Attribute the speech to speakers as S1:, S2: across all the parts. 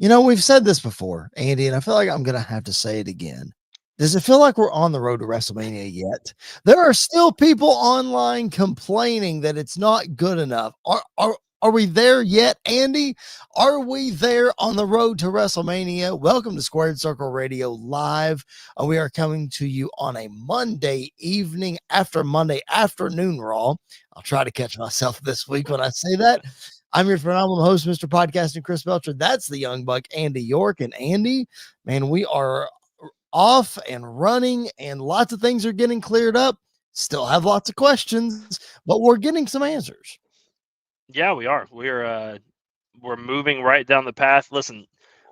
S1: We've said this before, Andy, and I feel like I'm going to have to say it again. Does it feel like we're on the road to WrestleMania yet? There are still people online complaining that it's not good enough. Are we there yet, Andy? Are we there on the road to WrestleMania? Welcome to Squared Circle Radio Live. We are coming to you on a Monday evening after Monday afternoon Raw. I'll try to catch myself this week when I say that. I'm your phenomenal host, Mr. Podcasting Chris Belcher. That's the young buck, Andy York. And Andy, man, we are off and running, and lots of things are getting cleared up. Still have lots of questions, but we're getting some answers.
S2: Yeah, we are. We're moving right down the path. Listen,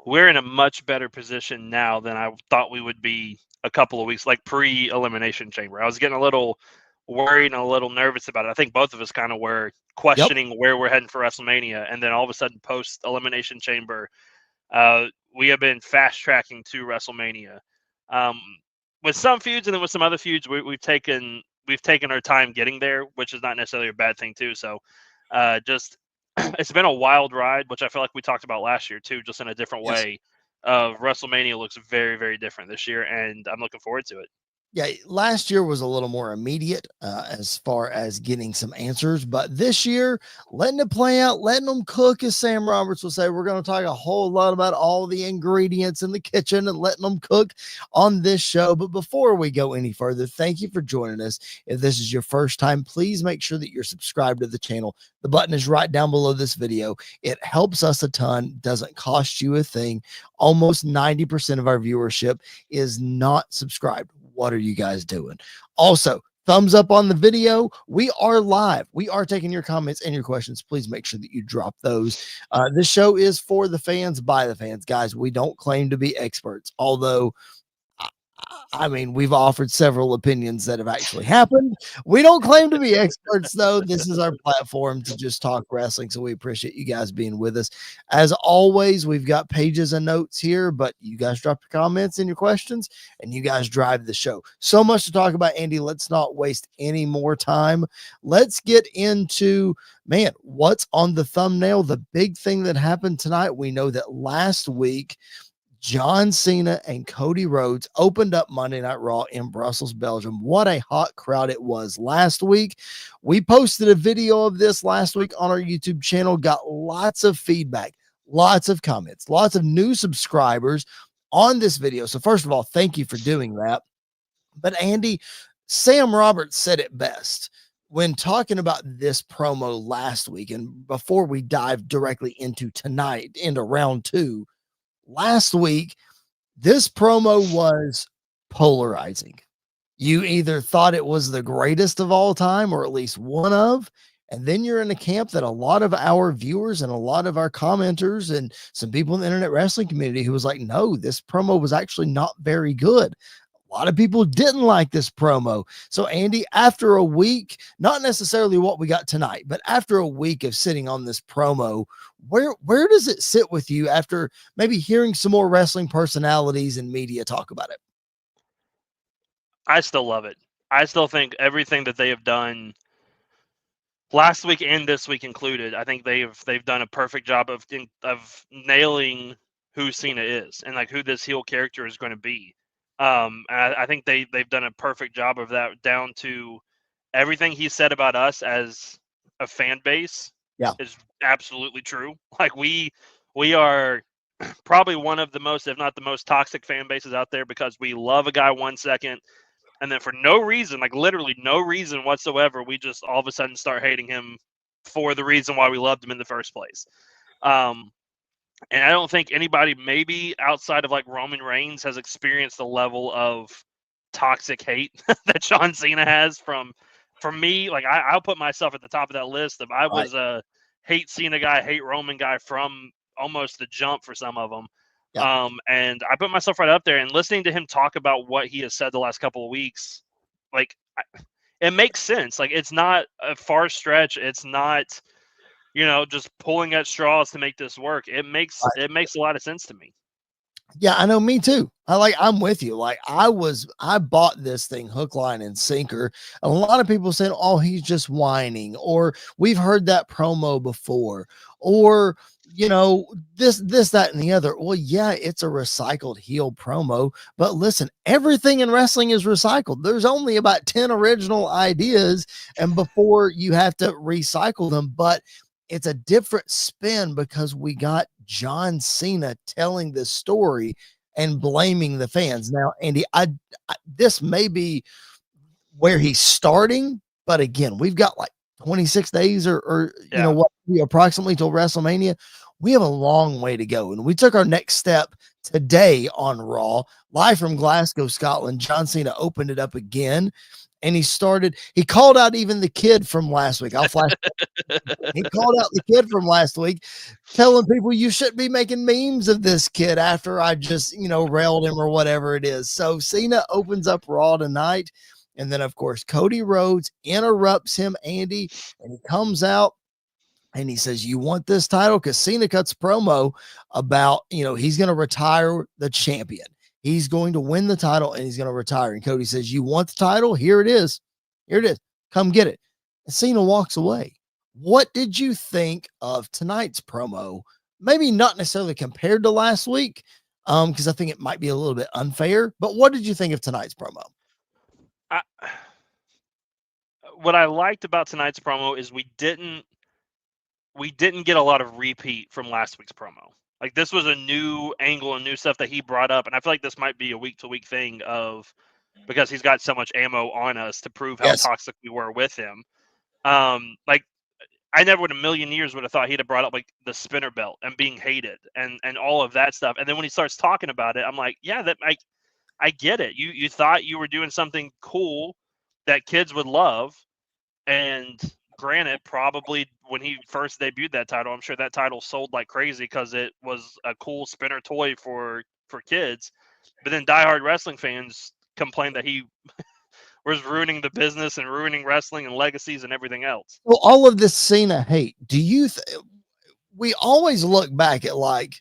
S2: we're in a much better position now than I thought we would be a couple of weeks, like pre-elimination chamber. I was getting a little worried and a little nervous about it. I think both of us kind of were questioning where we're heading for WrestleMania, and then all of a sudden, post-elimination chamber, we have been fast tracking to WrestleMania. With some feuds and then with some other feuds, we've taken our time getting there, which is not necessarily a bad thing too. So, just it's been a wild ride, which I feel like we talked about last year too, just in a different way. WrestleMania looks very, very different this year, and I'm looking forward to it.
S1: Yeah, last year was a little more immediate as far as getting some answers, but this year, letting it play out, letting them cook, as Sam Roberts will say. We're going to talk a whole lot about all the ingredients in the kitchen and letting them cook on this show. But before we go any further, thank you for joining us. If this is your first time, please make sure that you're subscribed to the channel. The button is right down below this video. It helps us a ton, doesn't cost you a thing. Almost 90% of our viewership is not subscribed. What are you guys doing? Also, thumbs up on the video. We are live. We are taking your comments and your questions. Please make sure that you drop those. This show is for the fans, by the fans. Guys, we don't claim to be experts, although I mean, we've offered several opinions that have actually happened. We don't claim to be experts, though. This is our platform to just talk wrestling, so we appreciate you guys being with us. As always, we've got pages and notes here, but you guys drop your comments and your questions, and you guys drive the show. So much to talk about, Andy. Let's not waste any more time. Let's get into, man, what's on the thumbnail. The big thing that happened tonight, we know that last week, John Cena and Cody Rhodes opened up Monday Night Raw in Brussels, Belgium. What a hot crowd it was last week. We posted a video of this last week on our YouTube channel, got lots of feedback, lots of comments, lots of new subscribers on this video. So first of all, thank you for doing that. But Andy, Sam Roberts said it best when talking about this promo last week. And before we dive directly into tonight, into round two, last week, this promo was polarizing. You either thought it was the greatest of all time, or at least one of, and then you're in a camp that a lot of our viewers and a lot of our commenters and some people in the internet wrestling community who was like, no, this promo was actually not very good. A lot of people didn't like this promo. So, Andy, after a week, not necessarily what we got tonight, but after a week of sitting on this promo, where does it sit with you after maybe hearing some more wrestling personalities and media talk about it?
S2: I still love it. I still think everything that they have done last week and this week included, I think they've done a perfect job of nailing who Cena is and like who this heel character is going to be. I think they've done a perfect job of that, down to everything he said about us as a fan base.
S1: Yeah,
S2: is absolutely true. Like we are probably one of the most, if not the most toxic fan bases out there, because we love a guy 1 second, and then for no reason, like literally no reason whatsoever, we just all of a sudden start hating him for the reason why we loved him in the first place. And I don't think anybody, maybe outside of like Roman Reigns, has experienced the level of toxic hate that John Cena has from me. Like I'll put myself at the top of that list. If I was a hate Cena guy, hate Roman guy from almost the jump for some of them.
S1: yeah.
S2: And I put myself right up there, and listening to him talk about what he has said the last couple of weeks, like it makes sense. Like it's not a far stretch. It's not, just pulling at straws to make this work. It makes a lot of sense to me.
S1: Yeah, I know, me too. I'm with you. Like I bought this thing hook, line, and sinker. A lot of people said, oh, he's just whining, or we've heard that promo before, or this, that, and the other. Well, yeah, it's a recycled heel promo, but listen, everything in wrestling is recycled. There's only about 10 original ideas, and before you have to recycle them, but it's a different spin because we got John Cena telling this story and blaming the fans. Now, Andy, this may be where he's starting, but again, we've got like 26 days or what, approximately till WrestleMania. We have a long way to go. And we took our next step today on Raw, live from Glasgow, Scotland. John Cena opened it up again. And he called out even the kid from last week. He called out the kid from last week, telling people you shouldn't be making memes of this kid after I just, railed him or whatever it is. So Cena opens up Raw tonight. And then, of course, Cody Rhodes interrupts him, Andy, and he comes out and he says, you want this title? Because Cena cuts promo about, he's going to retire the champion. He's going to win the title and he's going to retire. And Cody says, you want the title? Here it is. Here it is. Come get it. And Cena walks away. What did you think of tonight's promo? Maybe not necessarily compared to last week, because I think it might be a little bit unfair. But what did you think of tonight's promo?
S2: What I liked about tonight's promo is we didn't get a lot of repeat from last week's promo. Like, this was a new angle and new stuff that he brought up, and I feel like this might be a week-to-week thing because he's got so much ammo on us to prove how toxic we were with him. Like, I never in a million years would have thought he'd have brought up like the spinner belt and being hated and all of that stuff. And then when he starts talking about it, I'm like, yeah, I get it. You thought you were doing something cool that kids would love, and granted, probably when he first debuted that title, I'm sure that title sold like crazy because it was a cool spinner toy for kids. But then diehard wrestling fans complained that he was ruining the business and ruining wrestling and legacies and everything else.
S1: Well, all of this Cena hate, do you we always look back at like,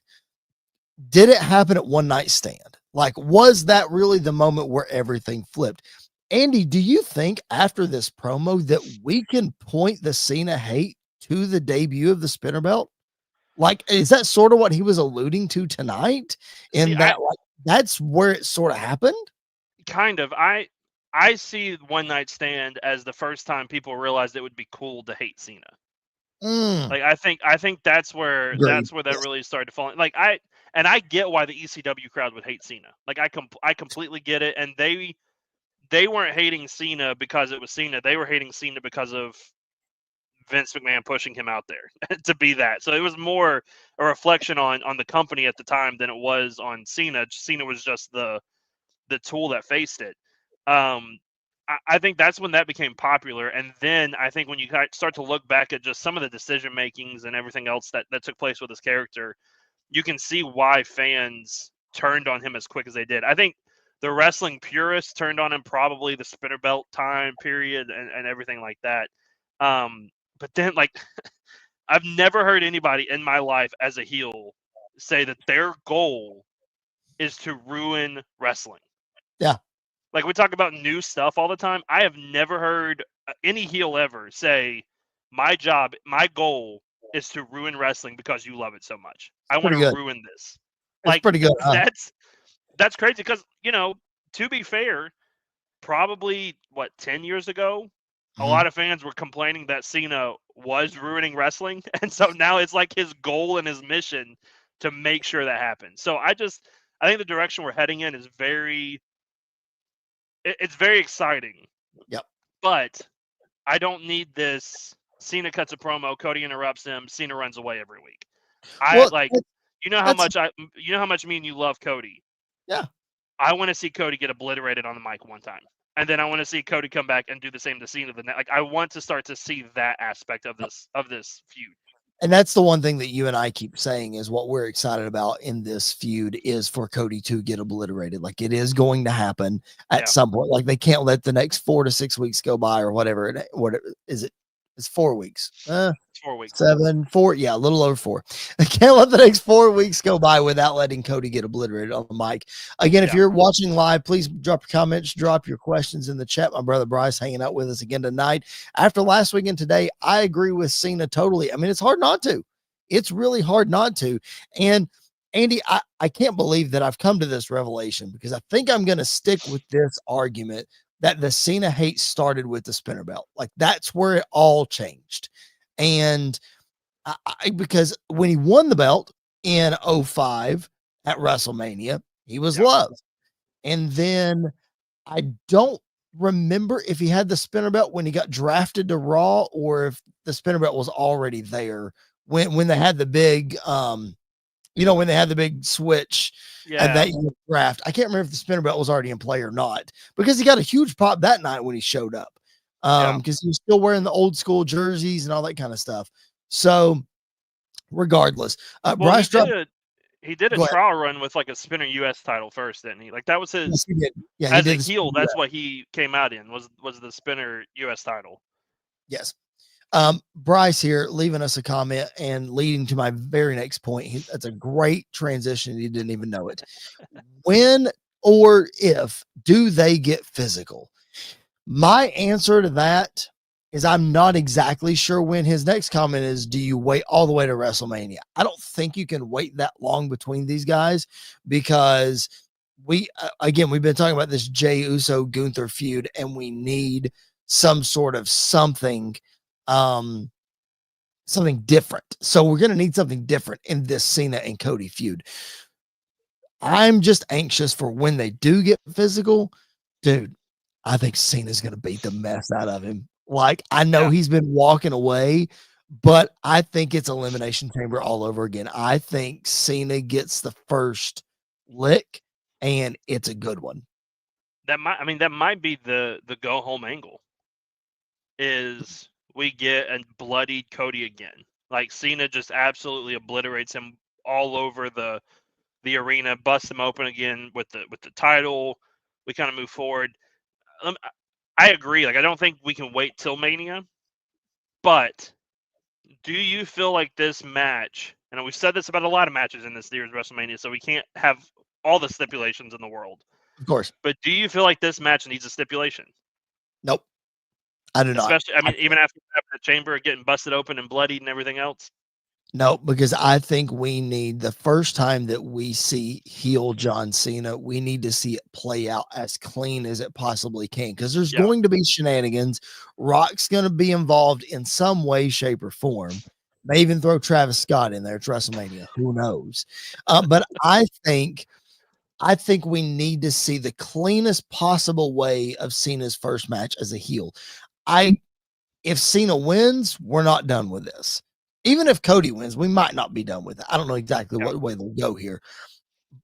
S1: did it happen at one night stand? Like, was that really the moment where everything flipped? Andy, do you think after this promo that we can point the Cena hate to the debut of the spinner belt? Like, is that sort of what he was alluding to tonight? That's where it sort of happened?
S2: Kind of. I see One Night Stand as the first time people realized it would be cool to hate Cena. Like, I think that's where that really started to fall. Like, I get why the ECW crowd would hate Cena. Like, I completely get it. And they weren't hating Cena because it was Cena. They were hating Cena because of Vince McMahon pushing him out there to be that. So it was more a reflection on the company at the time than it was on Cena. Cena was just the tool that faced it. I think that's when that became popular. And then I think when you start to look back at just some of the decision makings and everything else that took place with his character, you can see why fans turned on him as quick as they did. I think the wrestling purists turned on him probably the spinner belt time period and everything like that. But then, like, I've never heard anybody in my life as a heel say that their goal is to ruin wrestling.
S1: Yeah.
S2: Like, we talk about new stuff all the time. I have never heard any heel ever say, my goal is to ruin wrestling because you love it so much. I want to ruin this.
S1: That's pretty good.
S2: That's crazy because, to be fair, probably 10 years ago, a lot of fans were complaining that Cena was ruining wrestling. And so now it's like his goal and his mission to make sure that happens. So I think the direction we're heading in is it's very exciting.
S1: Yep.
S2: But I don't need this Cena cuts a promo, Cody interrupts him, Cena runs away every week. You know how much me and you love Cody.
S1: Yeah.
S2: I want to see Cody get obliterated on the mic one time. And then I want to see Cody come back and do the same to Cena. Like, I want to start to see that aspect of this feud.
S1: And that's the one thing that you and I keep saying is what we're excited about in this feud is for Cody to get obliterated. Like, it is going to happen at some point. Like, they can't let the next 4 to 6 weeks go by or whatever. What is it? It's 4 weeks.
S2: 4 weeks.
S1: 4. Yeah, a little over 4. I can't let the next 4 weeks go by without letting Cody get obliterated on the mic. Again, if you're watching live, please drop your comments, drop your questions in the chat. My brother Bryce hanging out with us again tonight. After last week and today, I agree with Cena totally. I mean, it's hard not to. It's really hard not to. And Andy, I can't believe that I've come to this revelation because I think I'm going to stick with this argument that the Cena hate started with the spinner belt. Like that's where it all changed. And because when he won the belt in '05 at WrestleMania, he was loved. And then I don't remember if he had the spinner belt when he got drafted to Raw or if the spinner belt was already there when they had the big when they had the big switch and
S2: Yeah.
S1: that draft. I can't remember if the spinner belt was already in play or not because he got a huge pop that night when he showed up. Because he was still wearing the old school jerseys and all that kind of stuff. So regardless,
S2: Well,
S1: Bryce dropped.
S2: he did a
S1: Go ahead.
S2: trial run with like a spinner US title first, didn't he? Like that was
S1: Yes,
S2: his
S1: he did. Yeah, he
S2: as a
S1: did.
S2: heel, that's what he came out in was the spinner US title.
S1: Yes. Bryce here leaving us a comment and leading to my very next point. That's a great transition. He didn't even know it. When or if do they get physical? My answer to that is I'm not exactly sure when. His next comment is, do you wait all the way to WrestleMania? I don't think you can wait that long between these guys because we've been talking about this Jey Uso Gunther feud and we need some sort of something something different. So we're going to need something different in this Cena and Cody feud. I'm just anxious for when they do get physical. Dude, I think Cena's going to beat the mess out of him. Like, I know he's been walking away, but I think it's Elimination Chamber all over again. I think Cena gets the first lick, and it's a good one.
S2: That might be the go home angle. Is we get a bloodied Cody again. Like Cena just absolutely obliterates him all over the arena, busts him open again with the title. We kind of move forward. I agree. Like I don't think we can wait till Mania, but do you feel like this match? And we've said this about a lot of matches in this year's WrestleMania, so we can't have all the stipulations in the world.
S1: Of course.
S2: But do you feel like this match needs a stipulation?
S1: Nope. I do not.
S2: Especially, even after the chamber getting busted open and bloodied and everything else.
S1: No, because I think we need the first time that we see heel John Cena, we need to see it play out as clean as it possibly can because there's going to be shenanigans. Rock's going to be involved in some way, shape, or form. May even throw Travis Scott in there. It's WrestleMania. Who knows? But I think we need to see the cleanest possible way of Cena's first match as a heel. If Cena wins, we're not done with this. Even if Cody wins, we might not be done with it. I don't know exactly what way they'll go here.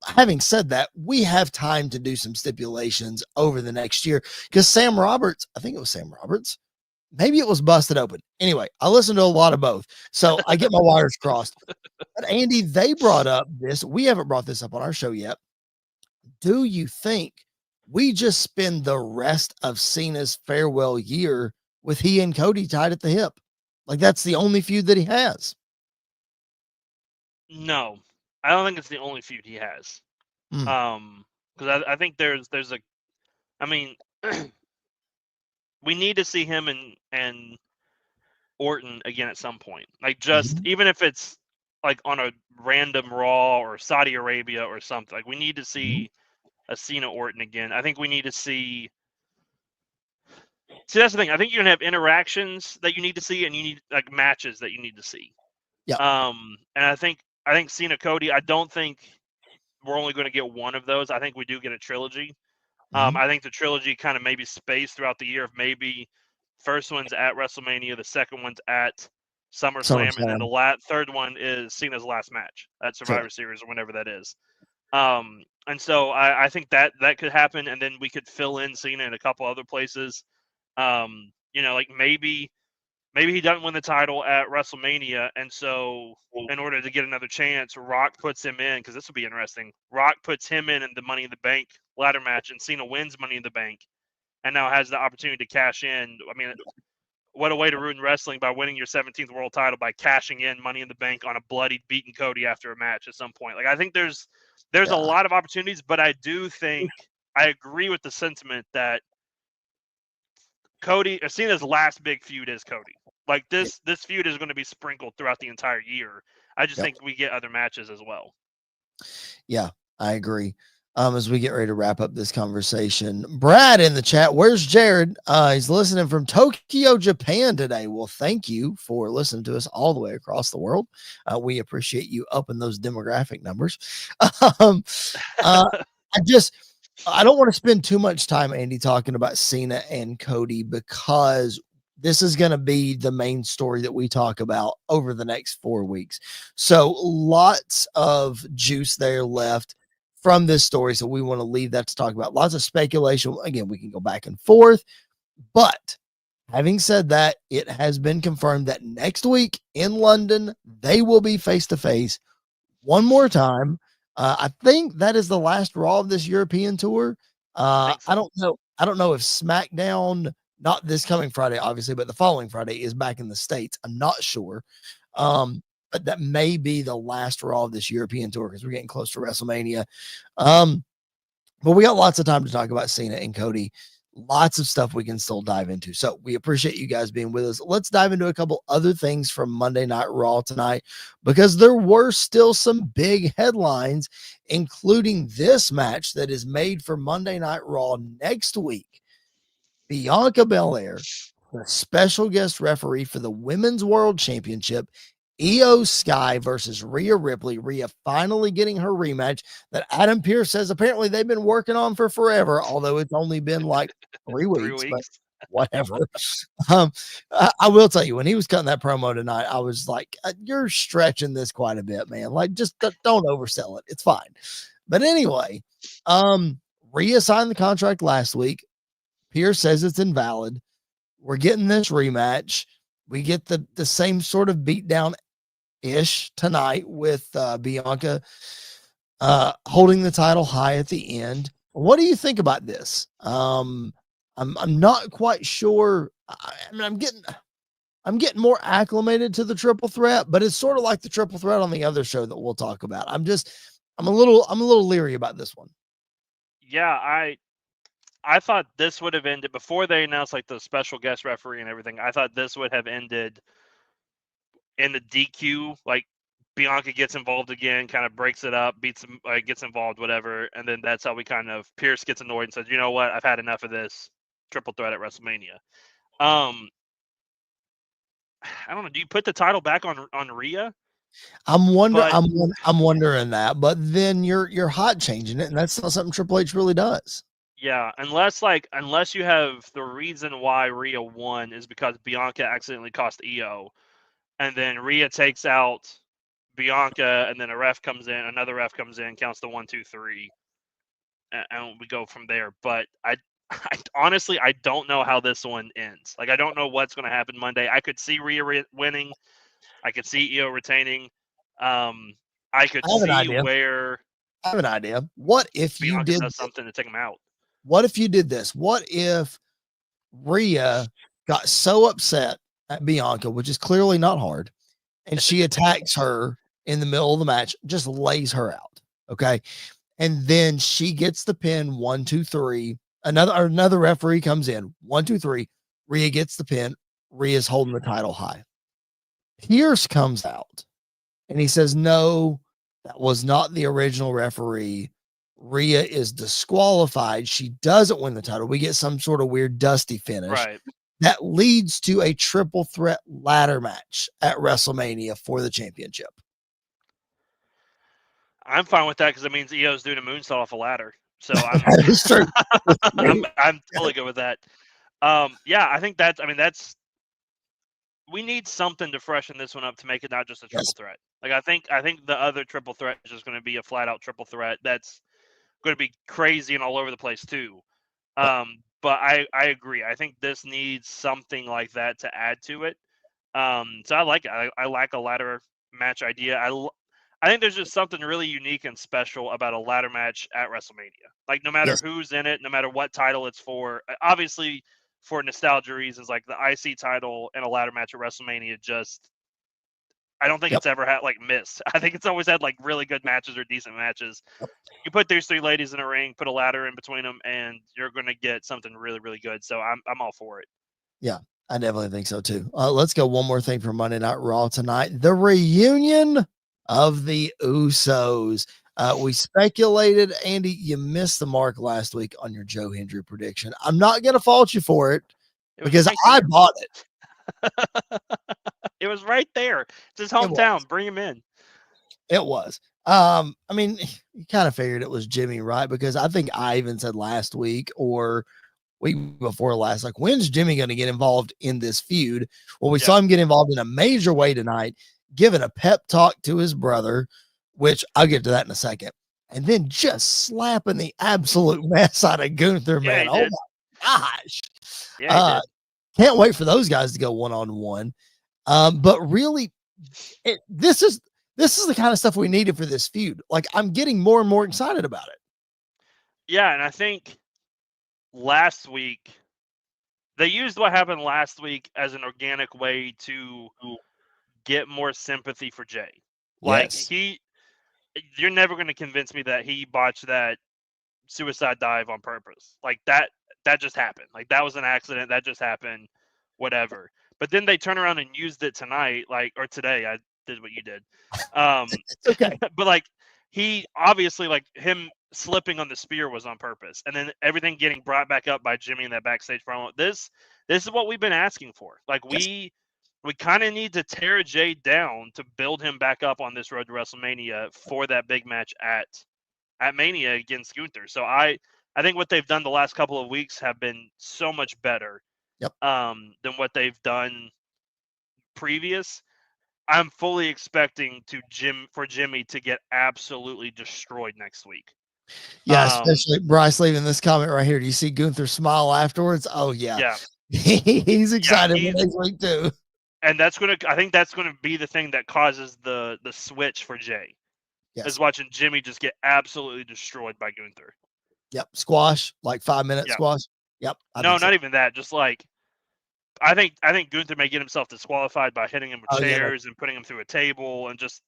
S1: Having said that, we have time to do some stipulations over the next year because Sam Roberts, I think it was Sam Roberts, maybe it was busted open. Anyway, I listened to a lot of both, so I get my wires crossed. But Andy, they brought up this. We haven't brought this up on our show yet. Do you think we just spend the rest of Cena's farewell year with he and Cody tied at the hip? Like that's the only feud that he has.
S2: No, I don't think it's the only feud he has. Because I think there's a, I mean, we need to see him and Orton again at some point. Like just even if it's like on a random Raw or Saudi Arabia or something. Like we need to see a Cena Orton again. I think we need to see. See, that's the thing. I think you're gonna have interactions that you need to see, and you need like matches that you need to see.
S1: Yeah.
S2: And I think Cena Cody. I don't think we're only going to get one of those. I think we do get a trilogy. I think the trilogy kind of maybe spaced throughout the year. Of maybe first one's at WrestleMania, the second one's at SummerSlam, and then the third one is Cena's last match at Survivor Series or whenever that is. And so I think that could happen, and then we could fill in Cena in a couple other places. Like maybe he doesn't win the title at WrestleMania, and so in order to get another chance, Rock puts him in, because this would be interesting. Rock puts him in the Money in the Bank ladder match, and Cena wins Money in the Bank, and now has the opportunity to cash in. I mean, what a way to ruin wrestling by winning your 17th world title by cashing in Money in the Bank on a bloodied, beaten Cody after a match at some point. Like I think there's a lot of opportunities, but I do think I agree with the sentiment that Cena's last big feud is Cody. Like this feud is going to be sprinkled throughout the entire year. I just
S1: Yep.
S2: think we get other matches as well.
S1: Yeah, I agree. As we get ready to wrap up this conversation, Brad in the chat, where's Jared? He's listening from Tokyo, Japan today. Well, thank you for listening to us all the way across the world. We appreciate you upping those demographic numbers. um, uh, I just, I don't want to spend too much time, Andy, talking about Cena and Cody because this is going to be the main story that we talk about over the next 4 weeks. So lots of juice there left from this story. So we want to leave that to talk about. Lots of speculation. Again, we can go back and forth. But having said that, it has been confirmed that next week in London, they will be face to face one more time. I think that is the last Raw of this European tour.
S2: I think so.
S1: I don't know. I don't know if SmackDown, not this coming Friday, obviously, but the following Friday is back in the States. I'm not sure. But that may be the last Raw of this European tour because we're getting close to WrestleMania. But we got lots of time to talk about Cena and Cody. Lots of stuff we can still dive into. So we appreciate you guys being with us. Let's dive into a couple other things from Monday Night Raw tonight because there were still some big headlines, including this match that is made for Monday Night Raw next week. Bianca Belair, the special guest referee for the Women's World Championship, Io Sky versus Rhea Ripley. Rhea finally getting her rematch that Adam Pearce says apparently they've been working on for forever, although it's only been like 3
S2: 3
S1: weeks, but
S2: weeks.
S1: whatever. um, I will tell you, when he was cutting that promo tonight, I was like, you're stretching this quite a bit, man. Like, just don't oversell it. It's fine. But anyway, Rhea signed the contract last week. Pierce says it's invalid. We're getting this rematch. We get the same sort of beatdown ish tonight with Bianca holding the title high at the end. What do you think about this? I'm not quite sure. I mean, I'm getting more acclimated to the triple threat, but it's sort of like the triple threat on the other show that we'll talk about. I'm a little leery about this one.
S2: Yeah, I thought this would have ended before they announced like the special guest referee and everything. I thought this would have ended in the DQ, like Bianca gets involved again, kind of breaks it up, beats him, gets involved, whatever, and then that's how we kind of Pierce gets annoyed and says, "You know what? I've had enough of this triple threat at WrestleMania." Um, I don't know. Do you put the title back on Rhea?
S1: I'm
S2: But
S1: wondering that, but then you're hot changing it, and that's not something Triple H really does.
S2: yeah, unless you have the reason why Rhea won is because Bianca accidentally cost Io, and then Rhea takes out Bianca, and then a ref comes in, another ref comes in, counts the 1, 2, 3, and we go from there. But I honestly I don't know how this one ends. Like I don't know what's going to happen Monday. I could see Rhea winning. I could see Io retaining. I could
S1: I have an
S2: see
S1: idea.
S2: where
S1: I have an idea. What if you
S2: Bianca
S1: did
S2: does something to take him out.
S1: What if you did this? What if Rhea got so upset at Bianca, which is clearly not hard, and she attacks her in the middle of the match, just lays her out. Okay. And then she gets the pin 1, 2, 3. Another referee comes in 1, 2, 3. Rhea gets the pin. Rhea's holding the title high. Pierce comes out and he says, no, that was not the original referee. Rhea is disqualified. She doesn't win the title. We get some sort of weird dusty finish
S2: Right.
S1: that leads to a triple threat ladder match at WrestleMania for the championship.
S2: I'm fine with that because it means Io's doing a moonsault off a ladder. So I'm
S1: That is true.
S2: I'm totally good with that. Yeah, I think that's we need something to freshen this one up to make it not just a triple
S1: Yes.
S2: threat. Like I think the other triple threat is just going to be a flat out triple threat that's going to be crazy and all over the place too. But I agree. I think this needs something like that to add to it. So I like it. I like a ladder match idea. I think there's just something really unique and special about a ladder match at WrestleMania. Like no matter
S1: Yes.
S2: who's in it, no matter what title it's for, obviously for nostalgia reasons, like the IC title and a ladder match at WrestleMania, just I don't think
S1: Yep.
S2: it's ever had like missed. I think it's always had like really good matches or decent matches. You put these three ladies in a ring, put a ladder in between them, and you're going to get something really really good. So I'm all for it.
S1: Yeah, I definitely think so too. Let's go one more thing for Monday Night Raw tonight. The reunion of the Usos. We speculated, Andy, you missed the mark last week on your Joe Hendry prediction. I'm not going to fault you for it
S2: It was
S1: because
S2: right
S1: I
S2: there.
S1: bought it.
S2: It was right there. It's his
S1: It was.
S2: hometown. Bring him in.
S1: It was. I mean, you kind of figured it was Jimmy, right? Because I think I even said last week or week before last, like, when's Jimmy going to get involved in this feud? Well, we saw him get involved in a major way tonight, giving a pep talk to his brother, which I'll get to that in a second. And then just slapping the absolute mess out of Gunther,
S2: Yeah,
S1: man.
S2: he
S1: Oh
S2: did.
S1: my gosh.
S2: Yeah, he did.
S1: Can't wait for those guys to go one on one. But really, this is the kind of stuff we needed for this feud. Like, I'm getting more and more excited about it.
S2: Yeah, and I think last week they used what happened last week as an organic way to get more sympathy for Jay. Like
S1: Yes.
S2: you're never going to convince me that he botched that suicide dive on purpose. Like that just happened. Like that was an accident. That just happened. Whatever. But then they turn around and used it tonight, like or today. I did what you did.
S1: It's okay.
S2: But like he obviously like him slipping on the spear was on purpose, and then everything getting brought back up by Jimmy in that backstage promo. This is what we've been asking for. Like
S1: Yes.
S2: we kind of need to tear Jay down to build him back up on this road to WrestleMania for that big match at Mania against Gunther. So I think what they've done the last couple of weeks have been so much better
S1: Yep.
S2: than what they've done previous. I'm fully expecting for Jimmy to get absolutely destroyed next week.
S1: Yeah, especially Bryce leaving this comment right here. Do you see Gunther smile afterwards? Oh yeah.
S2: Yeah.
S1: He's excited
S2: Yeah,
S1: for next week too.
S2: And I think that's gonna be the thing that causes the switch for Jay.
S1: Yes.
S2: Is watching Jimmy just get absolutely destroyed by Gunther.
S1: Yep. Squash, like 5-minute
S2: Yeah.
S1: squash. Yep.
S2: No, not even that. Just like I think Gunther may get himself disqualified by hitting him with
S1: Yeah, no.
S2: chairs and putting him through a table and just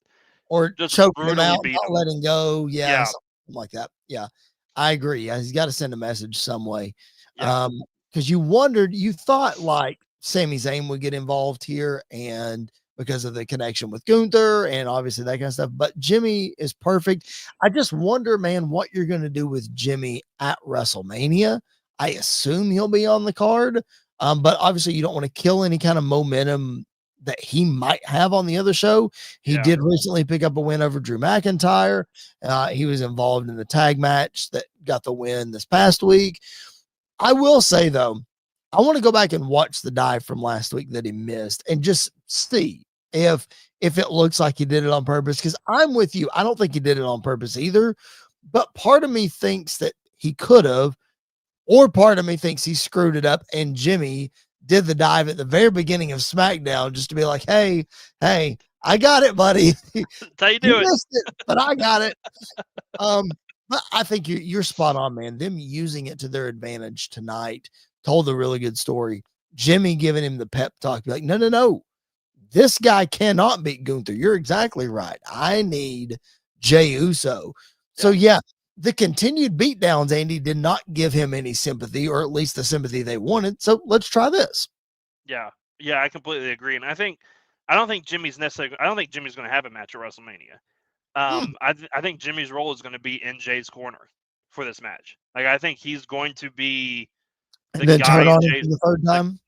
S1: Or choking him
S2: brutally
S1: out,
S2: beat
S1: not
S2: him.
S1: letting go. Yeah,
S2: Yeah.
S1: something like that. Yeah. I agree. Yeah, he's got to send a message some way.
S2: Yeah.
S1: Because you thought like Sami Zayn would get involved here and because of the connection with Gunther and obviously that kind of stuff. But Jimmy is perfect. I just wonder, man, what you're going to do with Jimmy at WrestleMania. I assume he'll be on the card. But obviously you don't want to kill any kind of momentum that he might have on the other show. He did recently pick up a win over Drew McIntyre. He was involved in the tag match that got the win this past week. I will say though, I want to go back and watch the dive from last week that he missed and just see if it looks like he did it on purpose. Because I'm with you. I don't think he did it on purpose either. But part of me thinks that he could have, or part of me thinks he screwed it up and Jimmy did the dive at the very beginning of SmackDown just to be like, hey, I got it, buddy.
S2: That's how you do it.
S1: Missed it, but I got it. But I think you're spot on, man. Them using it to their advantage tonight told a really good story. Jimmy giving him the pep talk, be like, no. This guy cannot beat Gunther. You're exactly right. I need Jey Uso. So yeah, the continued beatdowns, Andy, did not give him any sympathy, or at least the sympathy they wanted. So let's try this.
S2: Yeah, I completely agree, and I don't think Jimmy's going to have a match at WrestleMania. I think Jimmy's role is going to be in Jay's corner for this match. Like I think he's going to be the
S1: and then
S2: guy
S1: turn
S2: in
S1: on him
S2: Jay's.
S1: for the third time.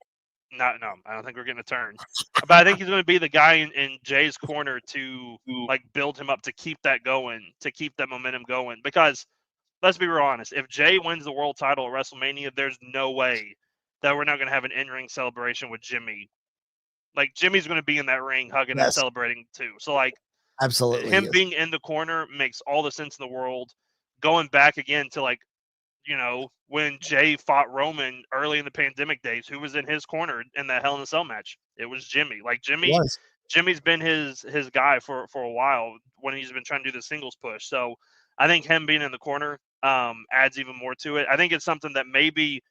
S2: No, I don't think we're getting a turn. But I think he's going to be the guy in Jay's corner to like build him up to keep that going, to keep that momentum going. Because let's be real honest, if Jay wins the world title at WrestleMania, there's no way that we're not going to have an in-ring celebration with Jimmy. Like Jimmy's going to be in that ring hugging and celebrating too. So like
S1: absolutely
S2: him being in the corner makes all the sense in the world. Going back again to like, when Jay fought Roman early in the pandemic days, who was in his corner in that Hell in a Cell match? It was Jimmy. Like Jimmy's been his guy for a while when he's been trying to do the singles push. So I think him being in the corner adds even more to it. I think it's something that maybe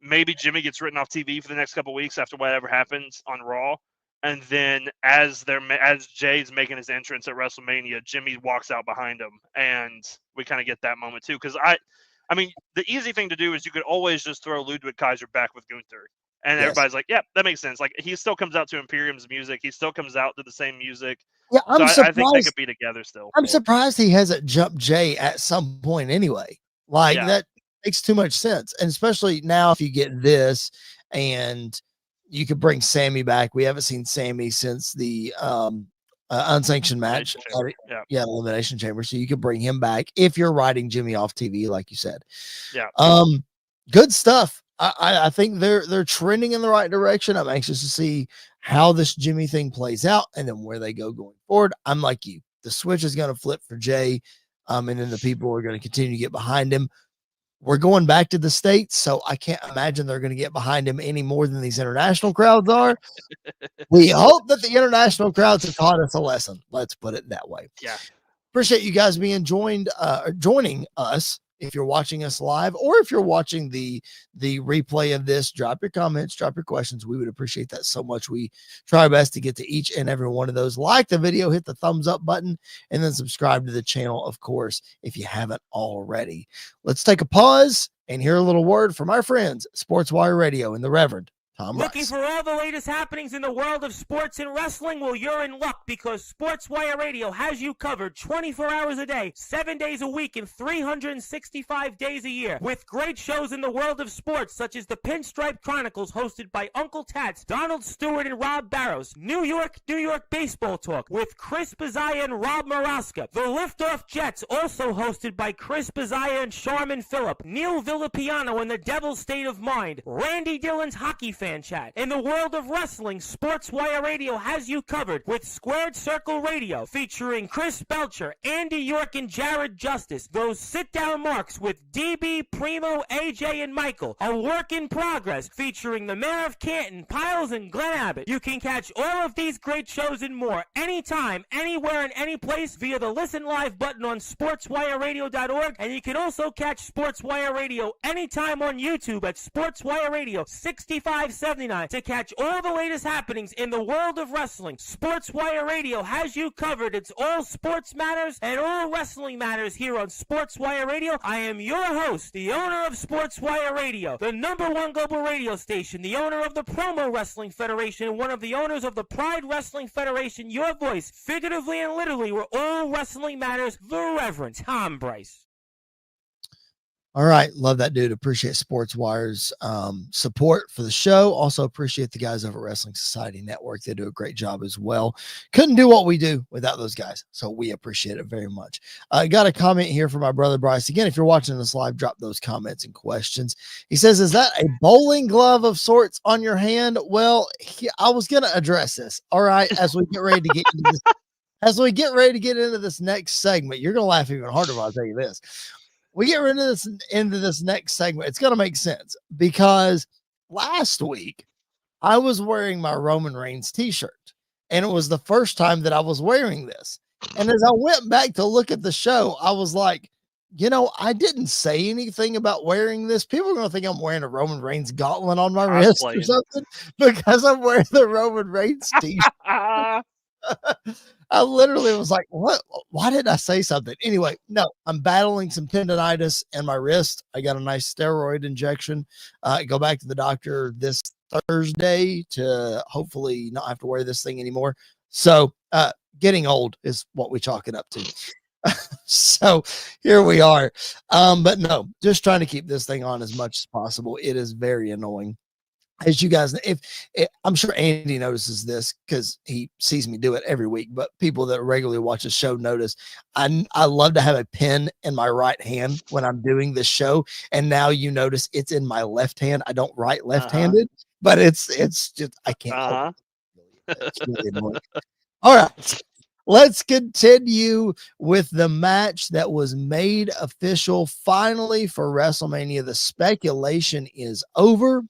S2: Jimmy gets written off TV for the next couple of weeks after whatever happens on Raw. And then as Jay's making his entrance at WrestleMania, Jimmy walks out behind him, and we kind of get that moment too. Because I mean, the easy thing to do is you could always just throw Ludwig Kaiser back with Gunther And
S1: Yes.
S2: everybody's like, "Yep, that makes sense." Like he still comes out to Imperium's music. He still comes out to the same music.
S1: Yeah,
S2: So
S1: I'm
S2: I think they could
S1: surprised.
S2: be together still.
S1: I'm surprised he hasn't jumped Jay at some point anyway. Like
S2: Yeah.
S1: that makes too much sense. And especially now if you get this and you could bring Sammy back. We haven't seen Sammy since the unsanctioned match.
S2: Elimination Chamber. Yeah.
S1: Yeah, Elimination Chamber. So you could bring him back if you're writing Jimmy off TV, like you said.
S2: Yeah.
S1: Good stuff. I think they're trending in the right direction. I'm anxious to see how this Jimmy thing plays out and then where they go going forward. I'm like you. The switch is going to flip for Jay, and then the people are going to continue to get behind him. We're going back to the States, so I can't imagine they're going to get behind him any more than these international crowds are. We hope that the international crowds have taught us a lesson. Let's put it that way.
S2: Yeah.
S1: Appreciate you guys being joining us. If you're watching us live or if you're watching the replay of this, drop your comments, drop your questions. We would appreciate that so much. We try our best to get to each and every one of those. Like the video, hit the thumbs up button, and then subscribe to the channel, of course, if you haven't already. Let's take a pause and hear a little word from our friends, Sports Wire Radio and the Reverend Tom
S3: Looking
S1: Rice.
S3: for all the latest happenings in the world of sports and wrestling? Well, you're in luck because Sports Wire Radio has you covered 24 hours a day, 7 days a week, and 365 days a year. With great shows in the world of sports, such as the Pinstripe Chronicles, hosted by Uncle Tats, Donald Stewart, and Rob Barrows. New York Baseball Talk with Chris Bazaya and Rob Maraska. The Liftoff Jets, also hosted by Chris Bazaya and Sharman Phillip. Neil Villapiano and the Devil's State of Mind. Randy Dillon's Hockey Fan Chat. In the world of wrestling, Sports Wire Radio has you covered with Squared Circle Radio, featuring Chris Belcher, Andy York, and Jared Justice. Those sit-down marks with DB, Primo, AJ, and Michael. A work in progress, featuring the Mayor of Canton, Piles, and Glenn Abbott. You can catch all of these great shows and more anytime, anywhere, and any place via the Listen Live button on sportswireradio.org, and you can also catch Sports Wire Radio anytime on YouTube at Sports Wire Radio 6579 to catch all the latest happenings in the world of wrestling. Sports Wire Radio has you covered. It's all sports matters and all wrestling matters here on Sports Wire Radio. I am your host, the owner of Sports Wire Radio, the #1 global radio station, the owner of the Promo Wrestling Federation, and one of the owners of the Pride Wrestling Federation. Your voice, figuratively and literally, where all wrestling matters, the Reverend Tom Bryce.
S1: All right. Love that, dude. Appreciate Sports Wire's support for the show. Also appreciate the guys over at Wrestling Society Network. They do a great job as well. Couldn't do what we do without those guys. So we appreciate it very much. I got a comment here from my brother Bryce. Again, if you're watching this live, drop those comments and questions. He says, is that a bowling glove of sorts on your hand? Well, I was going to address this. All right. As we get ready to get into this, next segment, you're going to laugh even harder when I tell you this. We get into this next segment. It's going to make sense because last week I was wearing my Roman Reigns t-shirt and it was the first time that I was wearing this. And as I went back to look at the show, I was like, I didn't say anything about wearing this. People are going to think I'm wearing a Roman Reigns gauntlet on my wrist or something because I'm wearing the Roman Reigns t-shirt. I literally was like, what? Why did I say something? Anyway, no, I'm battling some tendonitis in my wrist. I got a nice steroid injection. Go back to the doctor this Thursday to hopefully not have to wear this thing anymore. So getting old is what we chalk it up to. So here we are. But no, just trying to keep this thing on as much as possible. It is very annoying. As you guys know, I'm sure Andy notices this because he sees me do it every week, but people that regularly watch the show notice I love to have a pen in my right hand when I'm doing this show. And now you notice it's in my left hand. I don't write left-handed, but it's just, I can't. It's really annoying. All right. Let's continue with the match that was made official finally for WrestleMania. The speculation is over.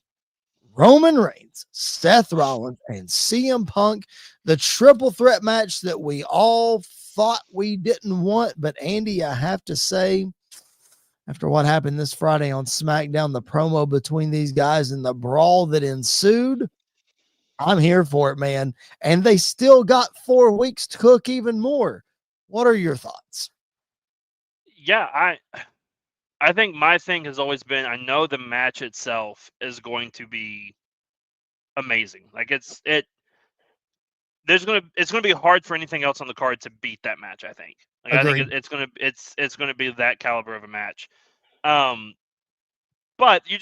S1: Roman Reigns, Seth Rollins, and CM Punk, the triple threat match that we all thought we didn't want. But Andy, I have to say, after what happened this Friday on SmackDown, the promo between these guys and the brawl that ensued, I'm here for it, man. And they still got 4 weeks to cook even more. What are your thoughts?
S2: Yeah, I think my thing has always been, I know the match itself is going to be amazing. Like it's gonna be hard for anything else on the card to beat that match. I think. Like I think
S1: Agreed.
S2: it's gonna be that caliber of a match. But you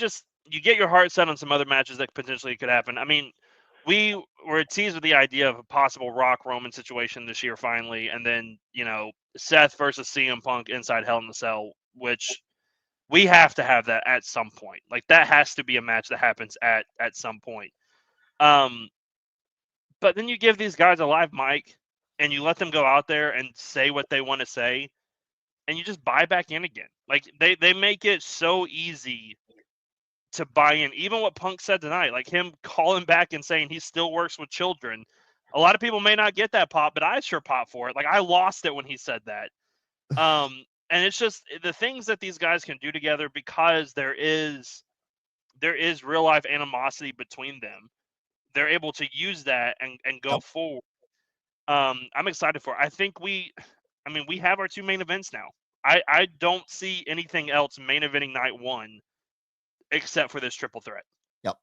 S2: get your heart set on some other matches that potentially could happen. I mean, we were teased with the idea of a possible Rock Roman situation this year finally, and then Seth versus CM Punk inside Hell in the Cell, which we have to have that at some point. Like that has to be a match that happens at some point. But then you give these guys a live mic and you let them go out there and say what they want to say, and you just buy back in again. Like they make it so easy to buy in. Even what Punk said tonight, like him calling back and saying he still works with children. A lot of people may not get that pop, but I sure pop for it. Like I lost it when he said that. And it's just the things that these guys can do together because there is real life animosity between them. They're able to use that and go forward. I'm excited for it. I think we have our two main events now. I don't see anything else main eventing night one except for this triple threat.
S1: Yep.